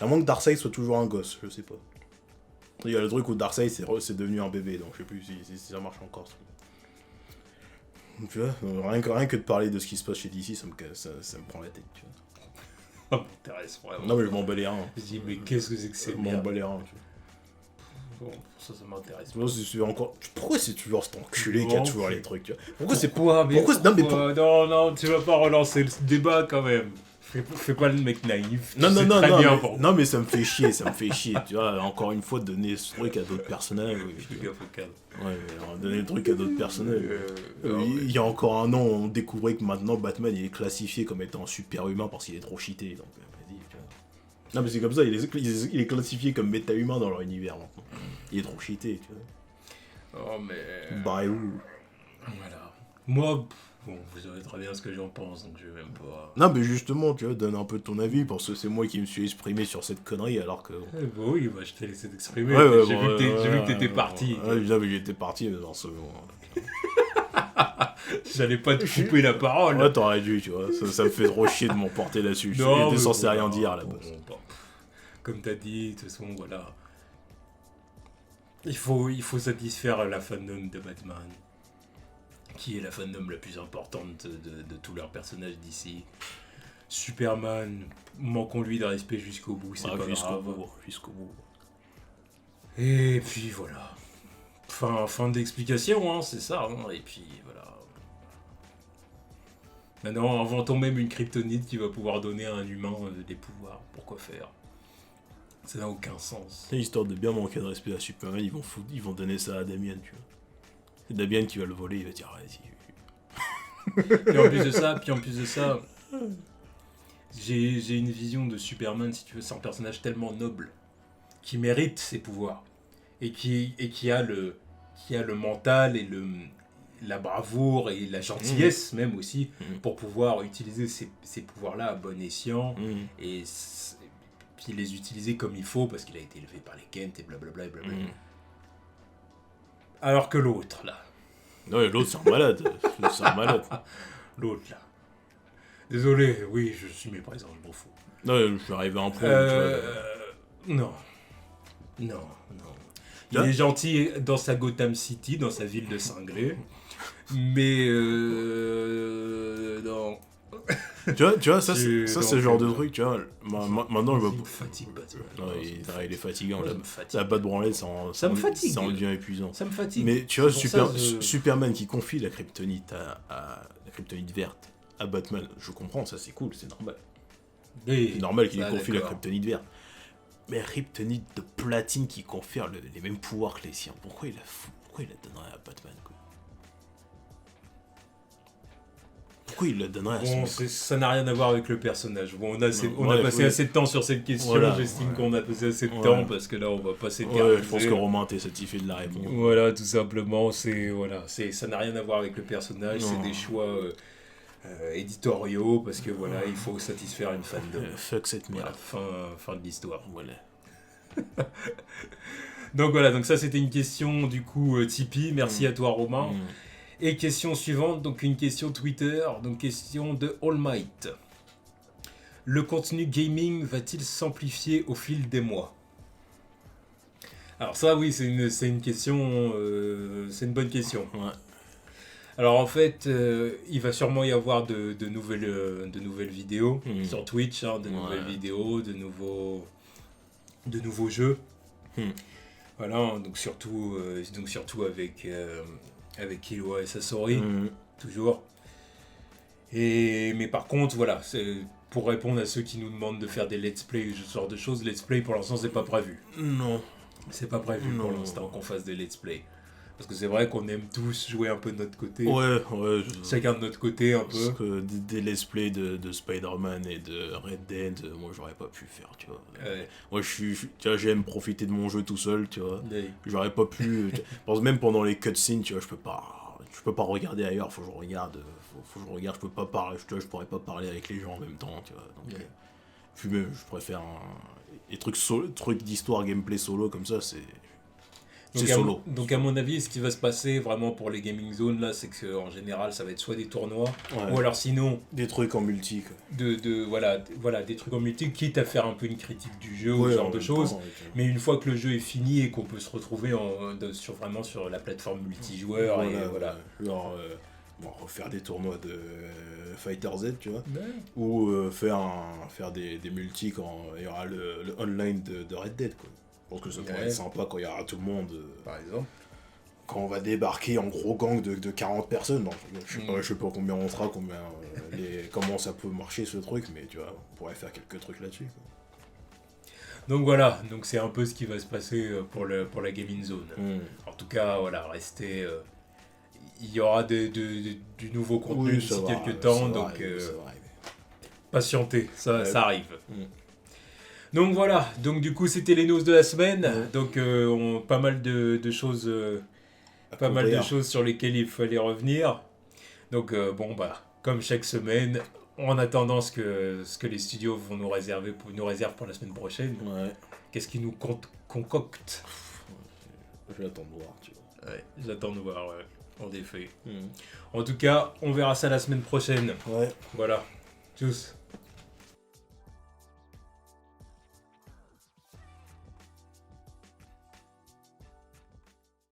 À moins que Darkseid soit toujours un gosse, je sais pas. Il y a le truc où Darkseid c'est devenu un bébé, donc je sais plus si ça marche encore. Tu vois, rien que de parler de ce qui se passe chez DC, ça me prend la tête, tu vois. Ça m'intéresse vraiment. Non, mais je m'en bats les reins. Je dis, mais qu'est-ce que c'est que c'est? Je m'en bats les reins, tu vois. Bon, ça m'intéresse. Pourquoi c'est toujours cet enculé qui a toujours les trucs, tu vois? Non, tu vas pas relancer le débat quand même. Fais pas le mec naïf. Non, mais ça me fait chier, tu vois, encore une fois, donner ce truc à d'autres personnages. Ouais, mais donner le truc à d'autres personnages. Il y a encore un an, on découvrait que maintenant, Batman, il est classifié comme étant un super humain parce qu'il est trop cheaté, donc vas-y, tu vois. Non, mais c'est comme ça, il est classifié comme méta-humain dans leur univers, maintenant. Il est trop cheaté, tu vois. Oh, mais... Bah, où? Voilà. Moi, Bon, vous savez très bien ce que j'en pense, donc je vais même pas... Non, mais justement, tu vois, donne un peu ton avis, parce que c'est moi qui me suis exprimé sur cette connerie, alors que... Bah oui, bah, je t'ai laissé t'exprimer, Ouais, j'ai vu que t'étais parti. Ouais, mais j'étais parti dans ce moment. J'allais pas te couper la parole. Ouais, t'aurais dû, tu vois, ça me fait trop chier de m'emporter là-dessus. Non, J'étais censé voilà, rien dire, à la base. Comme t'as dit, de toute façon, voilà. Il faut satisfaire la fandom de Batman, qui est la fandom la plus importante de tous leurs personnages d'ici. Superman, manquons-lui de respect jusqu'au bout, c'est pas grave. Jusqu'au bout. Et puis voilà. Fin d'explication, hein, c'est ça. Hein, et puis voilà. Maintenant, inventons même une kryptonite qui va pouvoir donner à un humain des pouvoirs. Pourquoi faire? Ça n'a aucun sens. C'est histoire de bien manquer de respect à Superman, ils vont donner ça à Damien, tu vois. C'est Damien qui va le voler, il va dire vas-y. Puis en plus de ça, j'ai une vision de Superman, si tu veux, c'est un personnage tellement noble, qui mérite ses pouvoirs, et qui a le mental et la bravoure et la gentillesse même aussi, pour pouvoir utiliser ces pouvoirs-là à bon escient, et puis les utiliser comme il faut, parce qu'il a été élevé par les Kent et blablabla et blablabla. Alors que l'autre, là... Non, l'autre, c'est un malade. C'est un malade. L'autre, là... Désolé, oui, je suis méprisant, je m'en fous. Non, je suis arrivé à un point Non. Il est gentil dans sa Gotham City, dans sa ville de cinglés, mais non. Tu vois, ça c'est le genre de truc, tu vois. Maintenant, je me fatigue, Batman. Il est fatigant. Ça la batte branlée, ça me fatigue. Ça en devient épuisant. Ça me fatigue. Mais tu vois, Superman qui confie la kryptonite à la kryptonite verte à Batman, je comprends, ça c'est cool, c'est normal. Oui, c'est normal qu'il lui confie la kryptonite verte. Mais kryptonite de platine qui confère les mêmes pouvoirs que les siens, pourquoi il la donnerait à Batman, quoi? Pourquoi il la donnerait à son... ça n'a rien à voir avec le personnage. Bon, on a passé assez de temps sur cette question, voilà, j'estime qu'on a passé assez de temps, parce que là on va pas s'éterniser. Je pense que Romain t'es satisfait de la réponse. Voilà, tout simplement, ça n'a rien à voir avec le personnage, c'est des choix éditoriaux, parce que voilà, il faut satisfaire une fandom. Fuck cette merde. Voilà, fin de l'histoire. Voilà. Donc voilà, donc ça c'était une question du coup Tipeee, merci à toi Romain. Et question suivante, donc une question Twitter, donc question de All Might. Le contenu gaming va-t-il s'amplifier au fil des mois? Alors ça oui, c'est une question, c'est une bonne question. Ouais. Alors en fait, il va sûrement y avoir de nouvelles vidéos sur Twitch, hein, de nouvelles vidéos, de nouveaux jeux. Voilà, donc surtout avec Killua et Sasori, toujours. Mais par contre, voilà, pour répondre à ceux qui nous demandent de faire des let's play, ce genre de choses, let's play pour l'instant c'est pas prévu. Non. C'est pas prévu pour l'instant qu'on fasse des let's play. Parce que c'est vrai qu'on aime tous jouer un peu de notre côté. Ouais. Chacun de notre côté un peu. Parce que des let's play de Spider-Man et de Red Dead, moi j'aurais pas pu faire, tu vois. Ouais. Moi tu vois, j'aime profiter de mon jeu tout seul, tu vois. Ouais. J'aurais pas pu. Même pendant les cutscenes, tu vois, je peux pas regarder ailleurs, faut que je regarde, je peux pas parler, tu vois, je pourrais pas parler avec les gens en même temps, tu vois. Donc, puis même, je préfère les trucs d'histoire gameplay solo comme ça, c'est solo. Donc à mon avis, ce qui va se passer vraiment pour les gaming zones là, c'est qu'en général, ça va être soit des tournois, ou alors sinon des trucs en multi. Voilà, des trucs en multi, quitte à faire un peu une critique du jeu ou ce genre de choses. Mais une fois que le jeu est fini et qu'on peut se retrouver vraiment sur la plateforme multijoueur genre refaire des tournois de Fighter Z, tu vois, ou faire des multi quand il y aura le online de Red Dead, quoi. Je pense que ça pourrait être sympa quand il y aura tout le monde. Par exemple. Quand on va débarquer en gros gang de 40 personnes. Non, je sais pas combien on sera, comment ça peut marcher ce truc, mais tu vois, on pourrait faire quelques trucs là-dessus, quoi. Donc voilà, donc c'est un peu ce qui va se passer pour la gaming zone. En tout cas, voilà, restez... il y aura du nouveau contenu d'ici quelques temps, donc patientez, ça arrive. Donc voilà, donc du coup c'était les news de la semaine, donc pas mal de choses, de choses sur lesquelles il fallait revenir. Donc, bon, bah, comme chaque semaine, en attendant ce que les studios vont nous réserver nous réservent pour la semaine prochaine, qu'est-ce qu'ils nous concoctent? J'attends de voir, tu vois. Ouais, j'attends de voir, ouais, en effet. En tout cas, on verra ça la semaine prochaine. Ouais. Voilà. Tchuss.